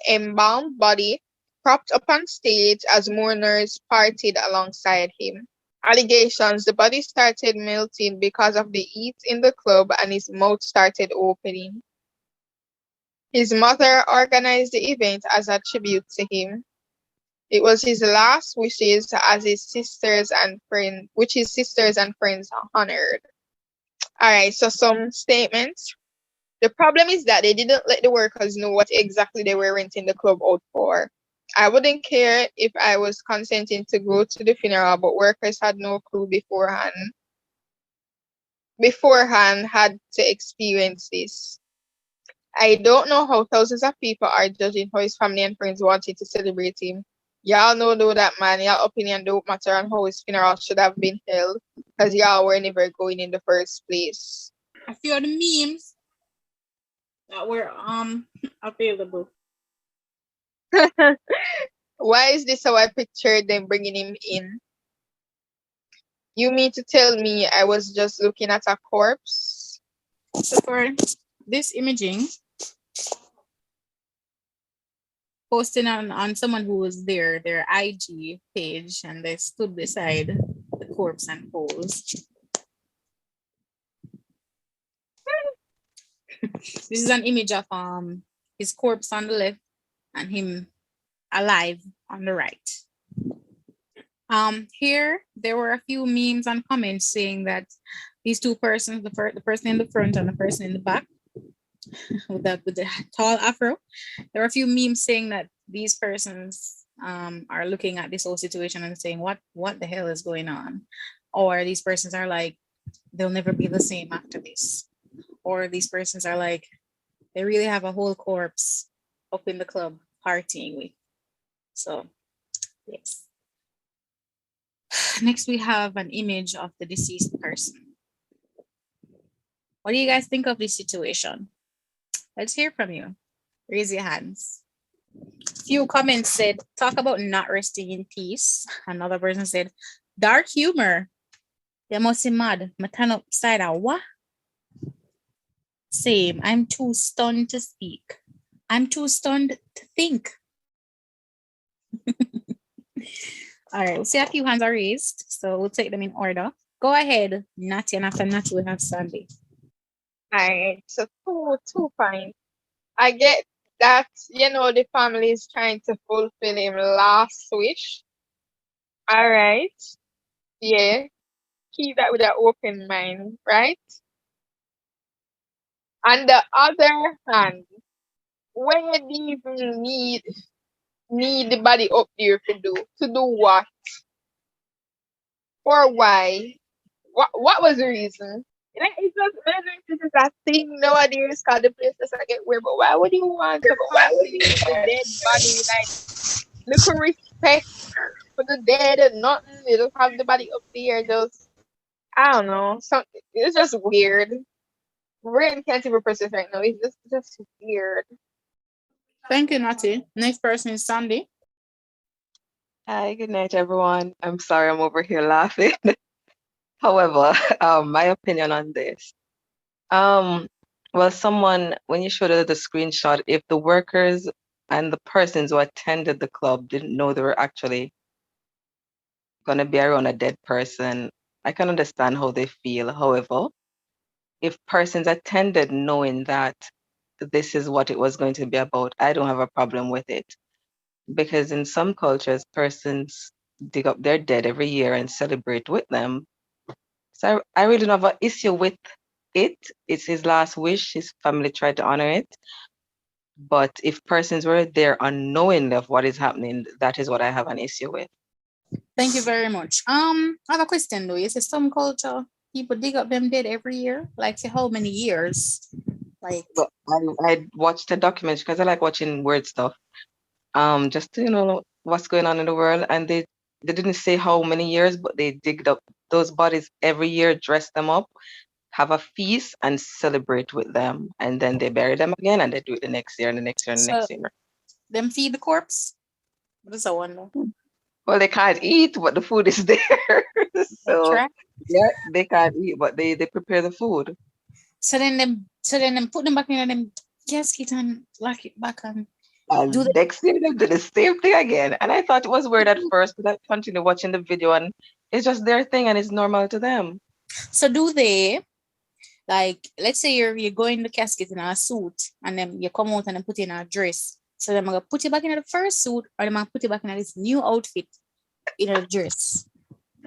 embalmed body propped up on stage as mourners partied alongside him. Allegations: the body started melting because of the heat in the club and his mouth started opening. His mother organized the event as a tribute to him. It was his last wishes as his sisters and friends, which his sisters and friends honored. Alright, so some statements. The problem is that they didn't let the workers know what exactly they were renting the club out for. I wouldn't care if I was consenting to go to the funeral, but workers had no clue beforehand had to experience this. I don't know how thousands of people are judging how his family and friends wanted to celebrate him. Y'all know though that man, y'all opinion don't matter on how his funeral should have been held, because y'all were never going in the first place. A few of the memes that were available. Why is this how I pictured them bringing him in? You mean to tell me I was just looking at a corpse? So for this imaging, posting on someone who was there, their IG page, and they stood beside the corpse and posed. This is an image of his corpse on the left and him alive on the right. Here there were a few memes and comments saying that these two persons, the person in the front and the person in the back with the tall afro, there were a few memes saying that these persons are looking at this whole situation and saying what the hell is going on, or these persons are like they'll never be the same after this, or these persons are like they really have a whole corpse up in the club partying with. So yes. Next, we have an image of the deceased person. What do you guys think of this situation? Let's hear from you. Raise your hands. Few comments said, talk about not resting in peace. Another person said, dark humor. They must be mad. I turn upside down. What? Same. I'm too stunned to speak. I'm too stunned to think. All right, we'll see a few hands are raised, so we'll take them in order. Go ahead, Natty, and after Natty, we have Sandy. All right, so two points. I get that, the family is trying to fulfill him last wish. All right, yeah, keep that with an open mind, right? On the other hand, when you even need the body up there to do what? Or why? What was the reason? It's just this is a thing nowadays called the place that's like get weird, but why would you want to party with the dead body? Like little respect for the dead and nothing. You don't have the body up there, just I don't know. It's just weird. Brain can't even process right now. It's just weird. Thank you, Natty. Next person is Sandy. Hi, good night, everyone. I'm sorry I'm over here laughing. However, my opinion on this. Well, when you showed the screenshot, if the workers and the persons who attended the club didn't know they were actually going to be around a dead person, I can understand how they feel. However, if persons attended knowing that this is what it was going to be about, I don't have a problem with it. Because in some cultures, persons dig up their dead every year and celebrate with them. So I really don't have an issue with it. It's his last wish. His family tried to honor it. But if persons were there unknowingly of what is happening, that is what I have an issue with. Thank you very much. I have a question though. You say some culture people dig up them dead every year? Like, say, how many years? Like, But I watched a documentary because I like watching weird stuff. Just to what's going on in the world, and they didn't say how many years, but they digged up those bodies every year, dress them up, have a feast, and celebrate with them, and then they bury them again, and they do it the next year and the next year and the so next year. them feed the corpse? What does that one know? Well, they can't eat, but the food is there. So Track. yeah, they can't eat, but they prepare the food. So then them put them back in them casket and lock it back on. Do And they next year they do the same thing again. And I thought it was weird at first, but I continued watching the video, and it's just their thing and it's normal to them. so do they like, let's say you go in the casket in a suit and then you come out and then put in a dress. So they're gonna put you back in the first suit, or they're gonna put you back in this new outfit in a dress.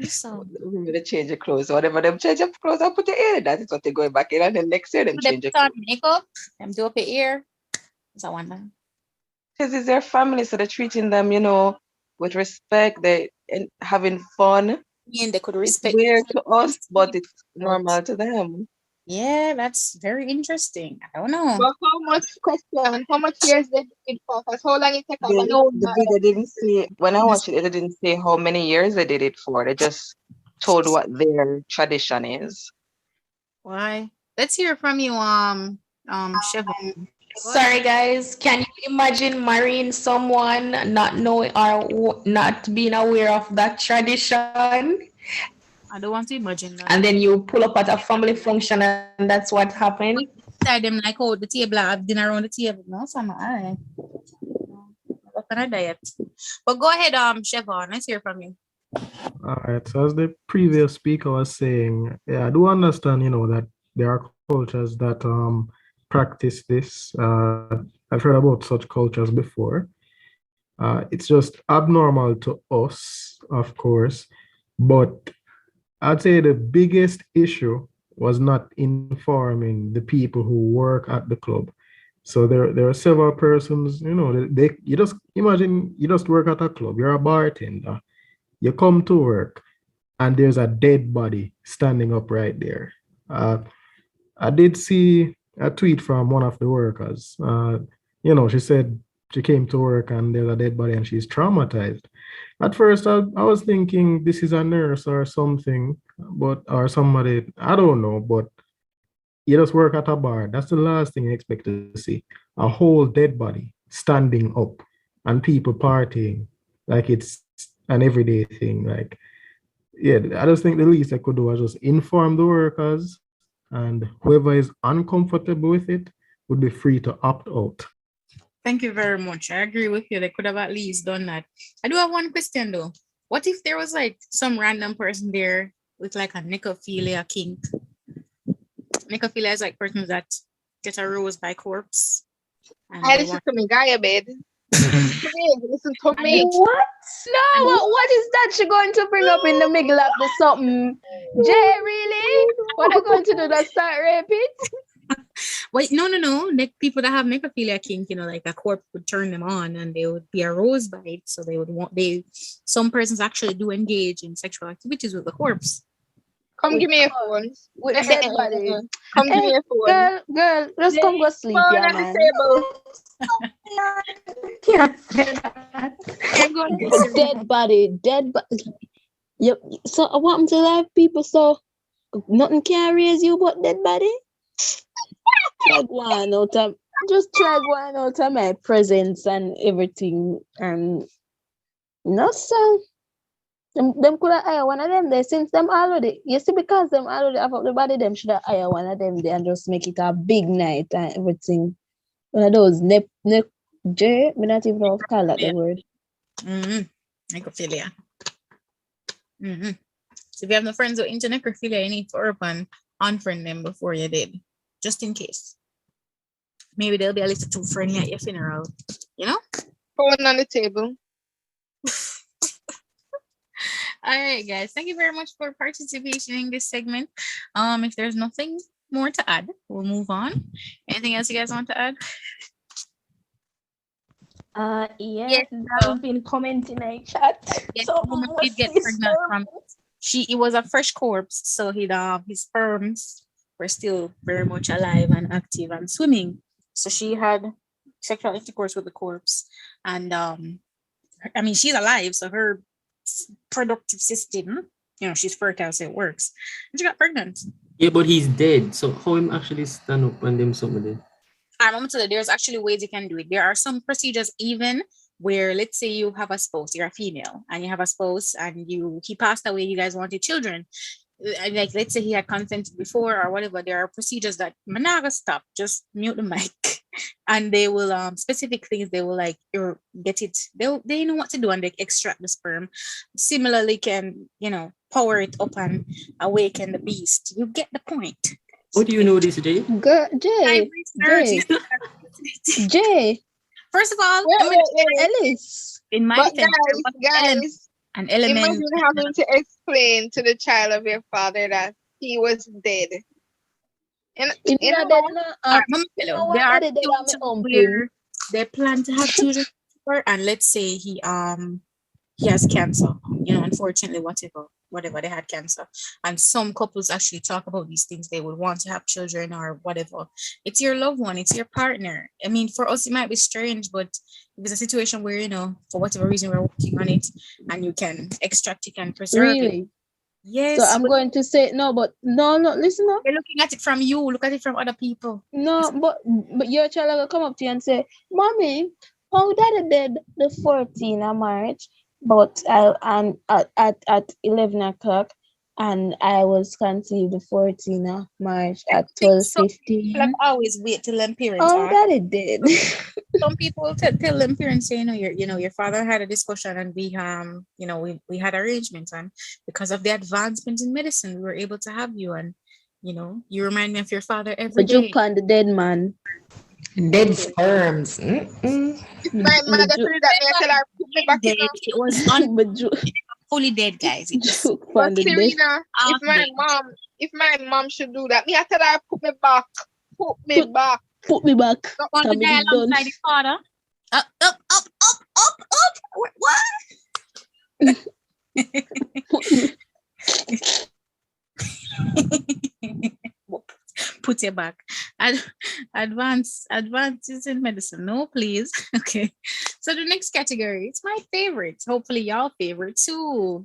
So Remember they change your clothes, whatever them change your clothes and put your in. That is what they're going back in, and then next year them do they change your put on clothes. makeup, them do up your ear. Is that one thing? Because it's their family, so they're treating them, with respect, they and having fun. And they could It's respect. weird to us, but it's normal to them. Yeah, that's very interesting. I don't know. But how much years they did it for? Because how long it take a The video didn't say, when I watched it, it didn't say how many years they did it for. They just told what their tradition is. Why? Let's hear from you, Siobhan. Sorry, guys. Can you imagine marrying someone not knowing or not being aware of that tradition? I don't want to imagine that. And then you pull up at a family function and that's what happened. Tell them like, oh, the table, I have dinner around the table. No, so I'm all right. What kind of diet? But go ahead, Siobhan. Let's hear from you. All right. So as the previous speaker was saying, yeah, I do understand, that there are cultures that practice this. I've heard about such cultures before. It's just abnormal to us, of course, but I'd say the biggest issue was not informing the people who work at the club. So there are several persons, you just imagine you just work at a club, you're a bartender, you come to work and there's a dead body standing up right there. I did see a tweet from one of the workers. She said she came to work and there's a dead body and she's traumatized. At first, I was thinking this is a nurse or something, or somebody, I don't know, but you just work at a bar. That's the last thing you expect to see. A whole dead body standing up and people partying like it's an everyday thing. Like, yeah, I just think the least I could do was just inform the workers, and whoever is uncomfortable with it would be free to opt out. Thank you very much. I agree with you. They could have at least done that. I do have one question though. What if there was like some random person there with like a necrophilia kink? Necrophilia is like persons that get aroused by corpse. Listen to me, guy, bed. Listen to me. What? No, what is that you're going to bring up in the middle of the something? Jay, really? What are you going to do? That start raping? Wait, no. Like people that have necrophilia kink, like a corpse would turn them on and they would be aroused by it. So some persons actually do engage in sexual activities with the corpse. Come give me a phone. With a dead body. Come give me a phone. Girl, just come go sleep, Phone yeah, on the man. table. Can't say that. Dead body. Yep. So what happened to live people? So nothing can raise you but dead body? Try one out of my presence and everything. No, so them could have hired one of them there since them already. You see, because them already have up the body, them should have hired one of them there and just make it a big night and everything. One of those J, me not even know how to call that the word. Necrophilia. So if you have no friends with into necrophilia, you need to unfriend them before you did. Just in case. Maybe they'll be a little too friendly at your funeral. Phone on the table. All right, guys. Thank you very much for participation in this segment. If there's nothing more to add, we'll move on. Anything else you guys want to add? Yes, I've been commenting in chat. Yes, So woman did get pregnant from it was a fresh corpse, so his sperms were still very much alive and active and swimming. So she had sexual intercourse with the corpse, and I mean, she's alive, so her productive system, she's fertile, so it works. And she got pregnant. Yeah, but he's dead. So how him actually stand up and them something there? I'm going to tell you, there's actually ways you can do it. There are some procedures even where, let's say you have a spouse, you're a female, and you have a spouse, and he passed away, you guys wanted children. Like, let's say he had consented before or whatever. There are procedures that Managa stop, just mute the mic, and they will specific things they will like get it. They know what to do, and they extract the sperm. Similarly, can power it up and awaken the beast. You get the point. How do you know this, Jay? Jay. First of all, Ellis. In my but defense, guys, an element. Imagine having to explain to the child of your father that he was dead. And there are things where they plan to have children, and let's say he has cancer. Unfortunately, whatever they had cancer, and some couples actually talk about these things. They would want to have children or whatever. It's your loved one, it's your partner. I mean, for us it might be strange, but if it's a situation where for whatever reason we're working on it and you can extract it and preserve it. Yes. So I'm going to say no, but no, listen up. You're looking at it from you, look at it from other people. No, but your child will come up to you and say, Mommy, how daddy did the 14th of March? But at 11 o'clock, and I was conceived the 14th of March at 12:15. Like always wait till them parents. Oh, that it did. Some people tell them parents, say, your father had a discussion, and we we had arrangements, and because of the advancement in medicine, we were able to have you, and you remind me of your father every day. But you on the dead man. Dead sperms. My mother told that me, I tell her, put me back in. It was fully dead, guys. But Serena, if my mom should do that, me I tell her, put me back. Put me back. Not want to die alongside the father. Up. What? Put it back. Advances in medicine. No, please. Okay. So the next category, it's my favorite. Hopefully y'all favorite too.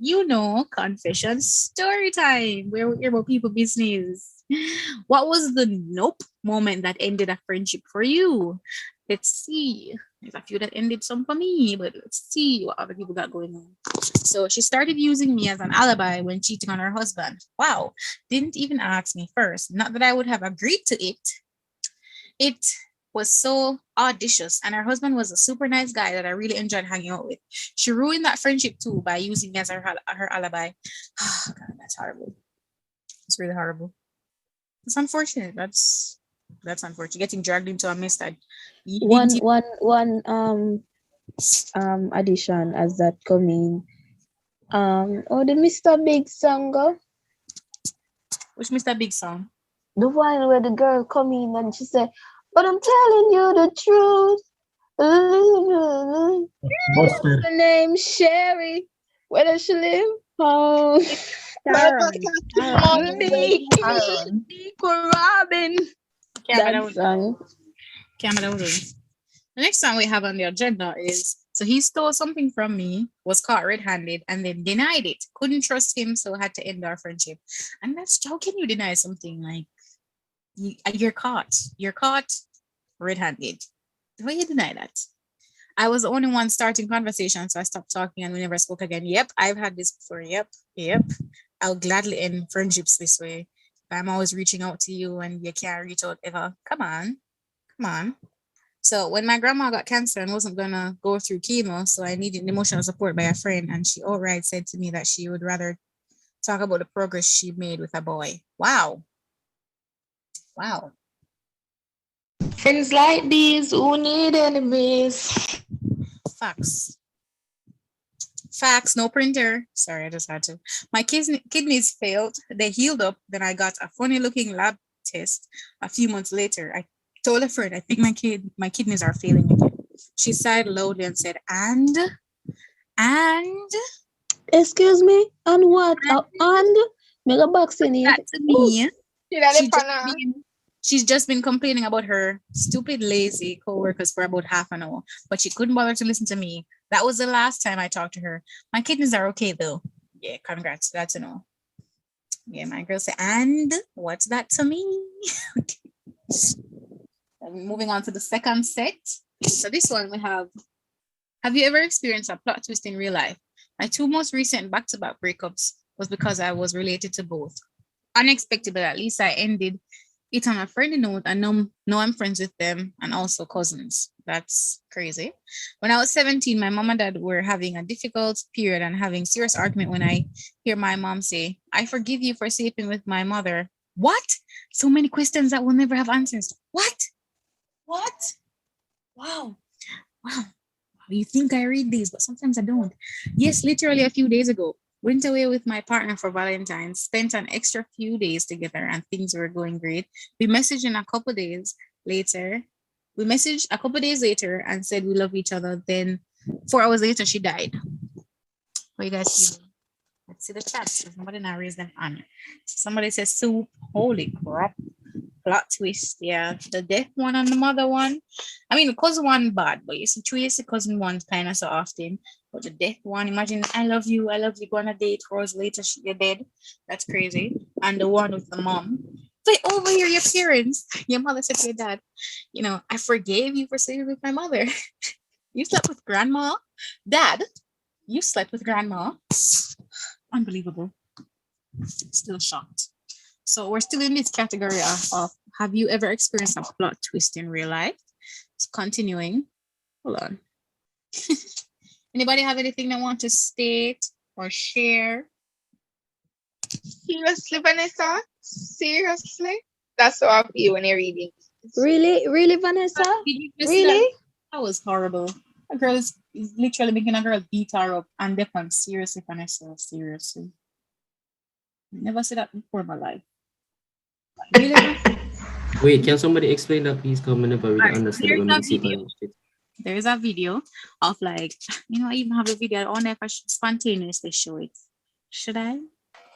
Confession story time, where we hear about people business. What was the nope moment that ended a friendship for you? Let's see. There's a few that ended some for me, but let's see what other people got going on. So she started using me as an alibi when cheating on her husband. Wow. Didn't even ask me first. Not that I would have agreed to it. It was so audacious, and her husband was a super nice guy that I really enjoyed hanging out with. She ruined that friendship too by using me as her alibi. Oh, God, that's horrible. It's really horrible. It's unfortunate. That's unfortunate. Getting dragged into a mess that one addition as that coming. The Mr. Big song go? Which Mr. Big song? The one where the girl come in and she said, but I'm telling you the truth. Busted. Her name Sherry. Where does she live? Oh, Robin. That song. The next song we have on the agenda is, so he stole something from me, was caught red-handed, and then denied it. Couldn't trust him, so had to end our friendship. And that's, how can you deny something like you're caught red-handed? How you deny that? I was the only one starting conversation, so I stopped talking and we never spoke again. Yep, I've had this before. Yep. I'll gladly end friendships this way. I'm always reaching out to you and you can't reach out ever. Come on. So when my grandma got cancer and wasn't gonna go through chemo, so I needed emotional support by a friend, and she outright said to me that she would rather talk about the progress she made with a boy. Wow. Friends like these who need enemies. Facts, no printer. Sorry, I just had to. My kidneys failed. They healed up. Then I got a funny looking lab test a few months later. I told a friend, I think my kidneys are failing again. She sighed loudly and said, and Excuse me? On what? On? Mega box in it. That to me, She she's just been complaining about her stupid, lazy co-workers for about half an hour, but she couldn't bother to listen to me. That was the last time I talked to her. My kittens are okay though. Yeah, congrats. That's a no. Yeah, my girl said, and what's that to me? Moving on to the second set. So this one we have you ever experienced a plot twist in real life? My two most recent back-to-back breakups was because I was related to both. Unexpected, but at least I ended it on a friendly note, and now I'm friends with them and also cousins. That's crazy. When I was 17, my mom and dad were having a difficult period and having serious argument when I hear my mom say, I forgive you for sleeping with my mother. What? So many questions that will never have answers. What? Wow. You think I read these, but sometimes I don't. Yes, literally a few days ago, went away with my partner for Valentine's, spent an extra few days together, and things were going great. We messaged a couple days later and said we love each other. Then 4 hours later, she died. What you guys see? Let's see the chat. Somebody now raise them on. Somebody says soup. Holy crap. Plot twist. Yeah. The death one and the mother one. I mean, the cousin one bad, but you see, the cousin one's kind of so often. But the death one, imagine, I love you, go on a date, 4 hours later, you're dead. That's crazy. And the one with the mom. Wait, over here, your parents. Your mother said to your dad, I forgave you for sleeping with my mother. You slept with grandma? Dad, you slept with grandma? Unbelievable. Still shocked. So we're still in this category of have you ever experienced a plot twist in real life? It's continuing. Hold on. Anybody have anything they want to state or share? Seriously, Vanessa? Seriously? That's how I feel when you're reading. Really, Vanessa? Really? That was horrible. A girl is literally making a girl beat her up and depend. Seriously, Vanessa, seriously. Never said that before in my life. Really? Wait, can somebody explain that, please? Come, I never really understand when I see it. There is a video of I even have a video. I wonder if I should spontaneously show it. Should I?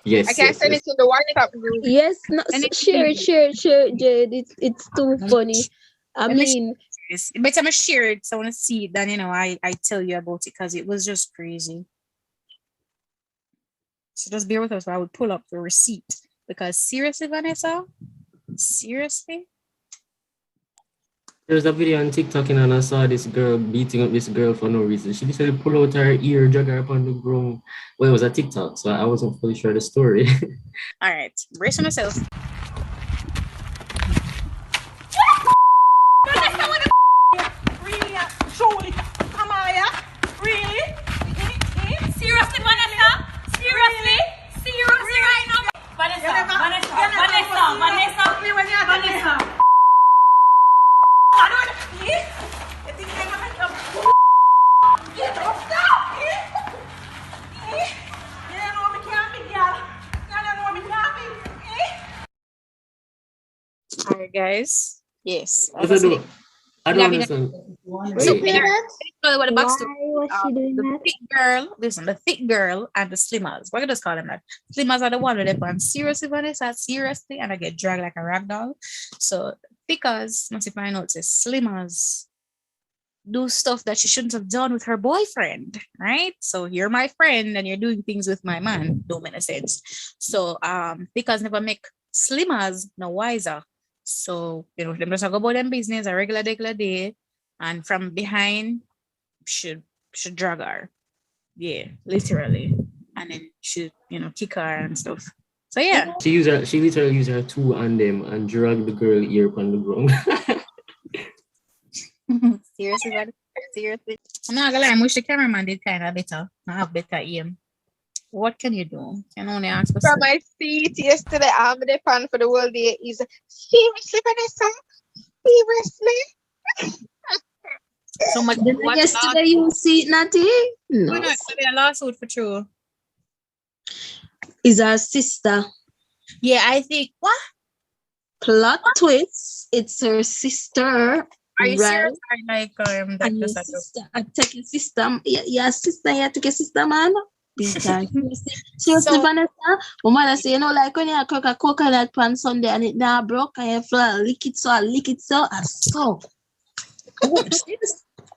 Yes. I can't send it to the WhatsApp group. Yes, no, share, Jade. It's too funny. I mean, but I'm gonna share it, so I want to see it. Then I tell you about it because it was just crazy. So just bear with us while I would pull up the receipt, because seriously, Vanessa, seriously. There's a video on TikTok and I saw this girl beating up this girl for no reason. She decided to pull out her ear, drag her up on the ground. Well, it was a TikTok, so I wasn't fully sure the story. All right, brace yourself. Surely, Amaya, really? Seriously, Vanessa? Seriously right now? Vanessa. All right, guys. Yes. I don't understand. So what the backstory? Why was she doing that? The thick girl and the slimmers. We're gonna just call them that. Slimmers are the one with them. Seriously, Vanessa, seriously, and I get dragged like a rag doll. So because must if I know it says slimmers do stuff that she shouldn't have done with her boyfriend, right? So you're my friend and you're doing things with my man. Don't make no sense. So because never make slimmers no wiser. So them just talk about them business a regular day, and from behind should drag her. Yeah, literally. And then should kick her and stuff. So yeah. She literally used her two on them and dragged the girl ear on the ground. Seriously, buddy? Seriously. I'm not gonna lie, I wish the cameraman did kind of better. I have better aim. What can you do? Can only ask for from my seat yesterday. I'm the fan for the whole day. Is seriously, Vanessa? Seriously? So much. Yesterday you see it, Natty? No. Why not? Maybe a lawsuit for true. Is her sister. Yeah, I think what? Plot twist. It's her sister. Are you right? serious? I like and your sister. I take your sister. Yeah, sister. You take your sister, man. Seriously, Vanessa, my mother say, you know, like when you cook a coconut on Sunday and it now broke and you feel lick it so, and so. Oh, that's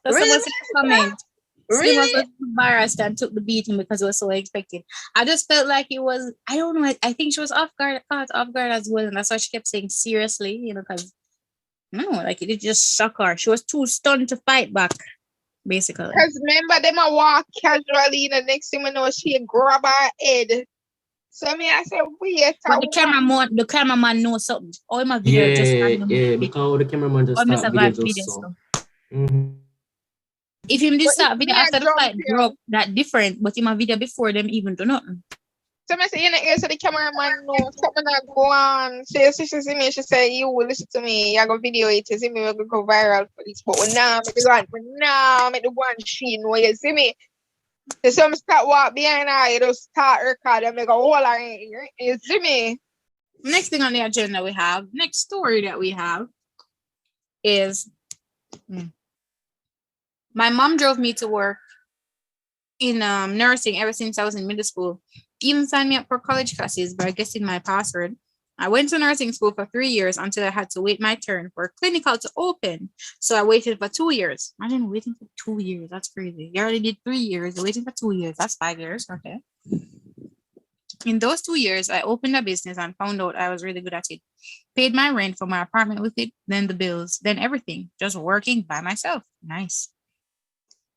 Really? supposed to comment. Slim was Really? embarrassed and took the beating because it was so expected. I just felt like it was, I don't know, I think she was caught off guard as well. And that's why she kept saying seriously, you know, because no, like it just shock her. She was too stunned to fight back, basically. Because remember, them a walk casually, the next thing we know, she grab her head. So me, I said, wait. But the cameraman knows something. Oh, my video just because the cameraman just Mr. start video Vibe just so. so. Mm-hmm. If him did But start if video me a after the jump fight here- broke, that different. But in my video before them even do nothing. So I say, you know, so the cameraman knows something that go on. She see me, she say, you will listen to me. I go video it, you see me, we go viral for this. But now, make the one she know, you see me. So some start walk behind her, you just start record and make a whole lot, you see me. Next thing on the agenda we have, next story that we have is my mom drove me to work in nursing ever since I was in middle school. Even signed me up for college classes by guessing my password. I went to nursing school for 3 years until I had to wait my turn for clinical to open. So I waited for 2 years. Imagine waiting for 2 years. That's crazy. You already did 3 years. You're waiting for 2 years. That's 5 years. Okay. In those 2 years, I opened a business and found out I was really good at it. Paid my rent for my apartment with it, then the bills, then everything. Just working by myself. Nice.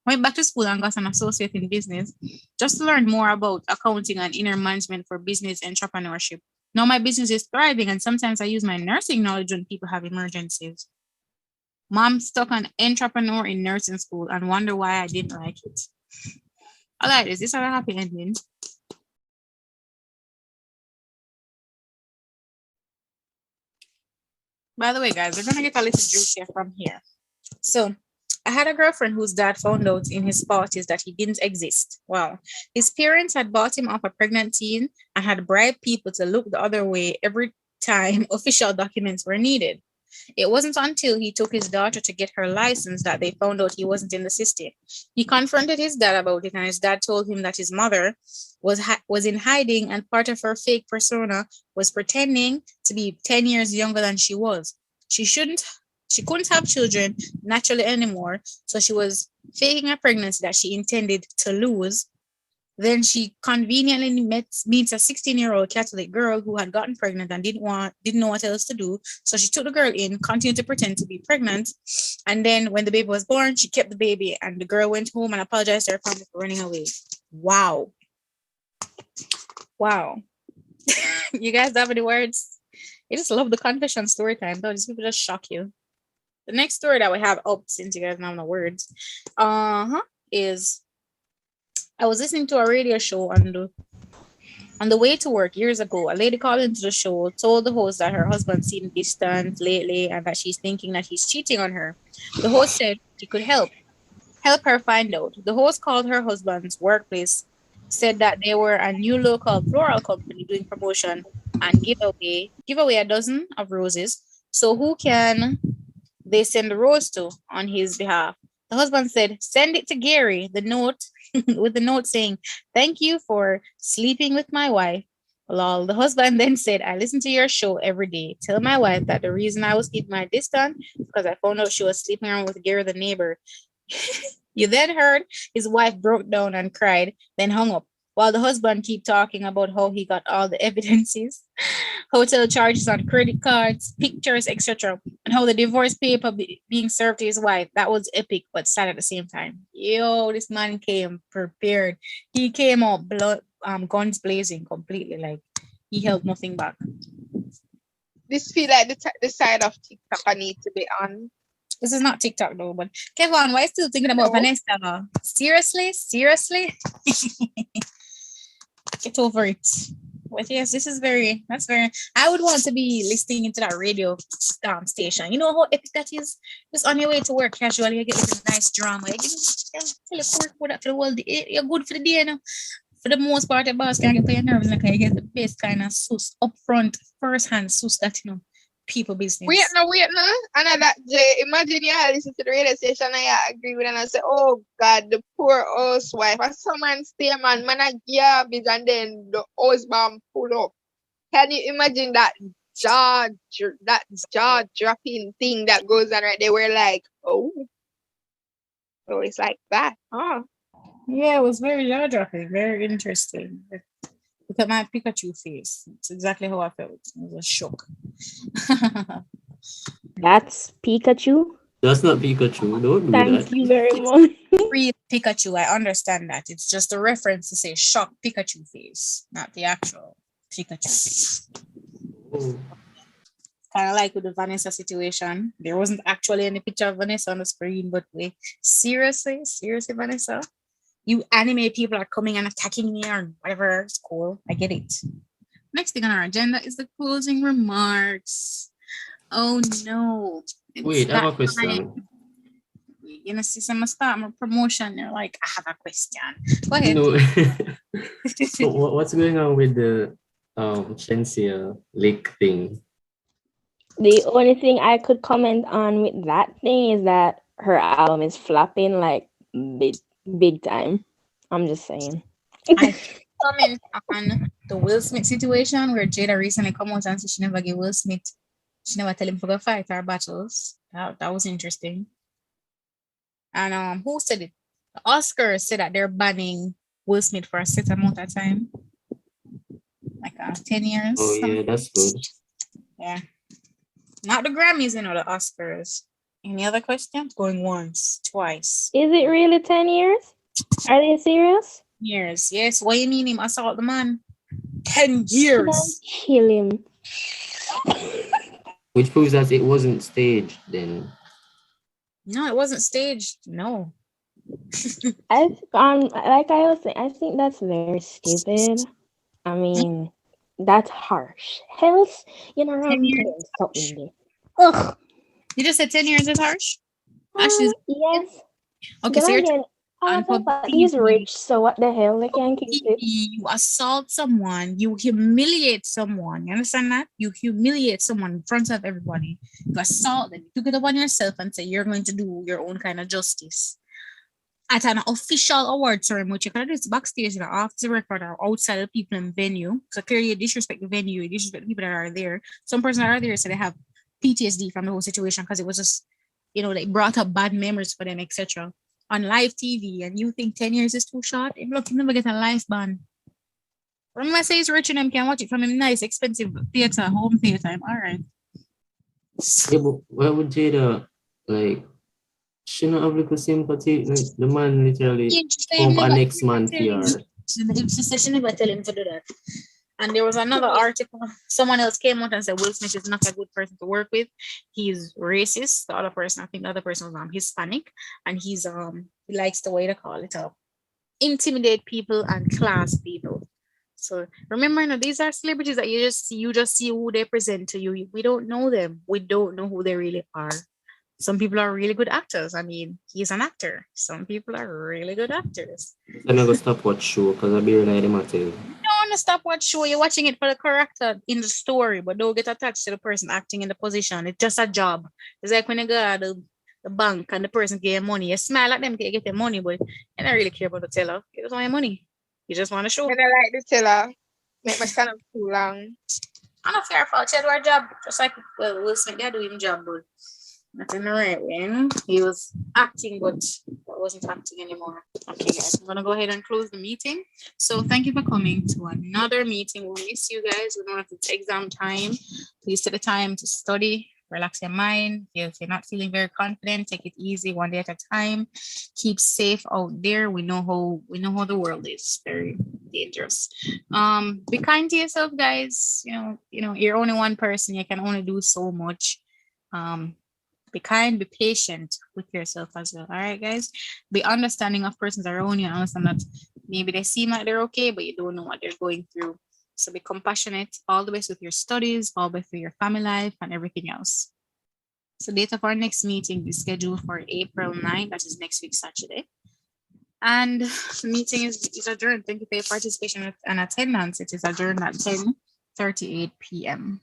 Went back to school and got an associate in business just to learn more about accounting and inner management for business entrepreneurship. Now my business is thriving and sometimes I use my nursing knowledge when people have emergencies. Mom stuck an entrepreneur in nursing school and wonder why I didn't like it. I like this. This is a happy ending. By the way, guys, we're gonna get a little juice here from here. So I had a girlfriend whose dad found out in his 40s that he didn't exist. Wow. His parents had bought him off a pregnant teen and had bribed people to look the other way every time official documents were needed. It wasn't until he took his daughter to get her license that they found out he wasn't in the system. He confronted his dad about it, and his dad told him that his mother was in hiding, and part of her fake persona was pretending to be 10 years younger than she was. She couldn't have children naturally anymore, so she was faking a pregnancy that she intended to lose. Then she conveniently meets a 16-year-old Catholic girl who had gotten pregnant and didn't know what else to do. So she took the girl in, continued to pretend to be pregnant. And then when the baby was born, she kept the baby and the girl went home and apologized to her family for running away. Wow. Wow. You guys have any words? I just love the confession story time. Though these people just shock you. The next story that we have up, since you guys don't have no words, is I was listening to a radio show on the way to work years ago. A lady called into the show, told the host that her husband seemed distant lately and that she's thinking that he's cheating on her. The host said she could help her find out. The host called her husband's workplace, said that they were a new local floral company doing promotion and give away a dozen of roses. So who can they send the rose to on his behalf? The husband said, send it to Gary, the note with the note saying, thank you for sleeping with my wife. Lol. The husband then said, I listen to your show every day. Tell my wife that the reason I was keeping my distance because I found out she was sleeping around with Gary, the neighbor. You then heard his wife broke down and cried, then hung up. While the husband keep talking about how he got all the evidences, hotel charges on credit cards, pictures, etc., and how the divorce paper being served to his wife. That was epic, but sad at the same time. Yo, this man came prepared. He came out guns blazing completely. Like he held nothing back. This feel like the side of TikTok I need to be on. This is not TikTok though, but Kevin, why are you still thinking about Vanessa? Seriously? Get over it. But yes, that's very, I would want to be listening into that radio station. You know how epic that is? Just on your way to work casually, you get a nice drama. You teleport that for the world. You're good for the day, you know. For the most part, the boss can't get for your nerves. Like, you get the best kind of sus up front, first hand sus that, you know. people Wait, business. no. Another Jay, imagine you listen to the radio station and you agree with and I say, oh God, the poor housewife. And someone stay man a garbage and then the husband pull up. Can you imagine that jaw dropping thing that goes on right there? We're like, oh, so it's like that. Oh. Yeah, it was very jaw-dropping, very interesting. Look at my Pikachu face. It's exactly how I felt. It was a shock. That's Pikachu. That's not Pikachu. Don't do Thank that. you very much. Real Pikachu, I understand that. It's just a reference to say shock Pikachu face, not the actual Pikachu face. Oh. Kind of like with the Vanessa situation. There wasn't actually any picture of Vanessa on the screen, but wait, seriously, Vanessa? You anime people are coming and attacking me or whatever. It's cool. I get it. Next thing on our agenda is the closing remarks. Oh no. Wait, I have a question. You know, since I'm gonna start my promotion, you're like, I have a question. Go ahead. No. So what's going on with the Shensia Lake thing? The only thing I could comment on with that thing is that her album is flopping like big time. I'm just saying. I comment on the Will Smith situation where Jada recently come out and said she never gave Will Smith, she never tell him to go fight our battles. That was interesting. And who said it? The Oscars said that they're banning Will Smith for a set amount of time, like 10 years. Oh yeah, that's good. Yeah, not the Grammys, you know, the Oscars. Any other questions? Going once, twice. Is it really 10 years? Are they serious? Years, yes. What you mean him assault the man? 10 years. Kill him. Which proves that it wasn't staged then. No, it wasn't staged. No. Like I was saying, I think that's very stupid. I mean, that's harsh. Hells, you know, I'm doing something there. Ugh. You just said 10 years is harsh? Actually, yes. Okay, so you're he's rich, so what the hell? They can't keep it. You assault someone, you humiliate someone. You understand that? You humiliate someone in front of everybody. You assault them. You took it upon yourself and say you're going to do your own kind of justice. At an official award ceremony, which you can do it backstage, off the record, or outside of people in venue. So clearly you disrespect the venue, you disrespect the people that are there. Some persons that are there, so they have PTSD from the whole situation because it was just, you know, they brought up bad memories for them, etc. On live TV, and you think 10 years is too short? Look, you never get a life ban. Remember I say he's rich and them can watch it from him nice, expensive theater, home theater. All right. Yeah, but why would Jada, like, she not have little sympathy? Like, the man literally pump a next man PR. She said she never tell him to do that. And there was another article, someone else came out and said Will Smith is not a good person to work with. He's racist. The other person, I think the other person was Hispanic, and he's he likes the way they call it intimidate people and class people. So remember, you know, these are celebrities that you just see who they present to you. We don't know them. We don't know who they really are. Some people are really good actors. I mean, he's an actor. Some people are really good actors. I'm not gonna stop watch show because I barely like them at all. You don't want to stop watch show. You're watching it for the character in the story, but don't get attached to the person acting in the position. It's just a job. It's like when you go to the bank and the person get money. You smile at them, you get their money, but you don't really care about the teller. You just want your money. You just want to show. I like the teller. Make my stand up too long. I'm not fair fault. She had her job. Just like, well, Will Smith, they do him job, but not in the right way, you know? He was acting, but that wasn't acting anymore. Okay, guys, I'm gonna go ahead and close the meeting. So thank you for coming to another meeting. We'll miss you guys. We don't have it's exam time. Please take the time to study, relax your mind. If you're not feeling very confident, take it easy, one day at a time. Keep safe out there. We know how the world is very dangerous. Be kind to yourself, guys. You know, you're only one person. You can only do so much. Be kind, be patient with yourself as well. All right, guys. Be understanding of persons around you and understand that maybe they seem like they're okay, but you don't know what they're going through. So be compassionate all the way with your studies, all the way through your family life and everything else. So date of our next meeting is scheduled for April 9th. That is next week, Saturday. And the meeting is adjourned. Thank you for your participation and attendance. It is adjourned at 10:38 p.m.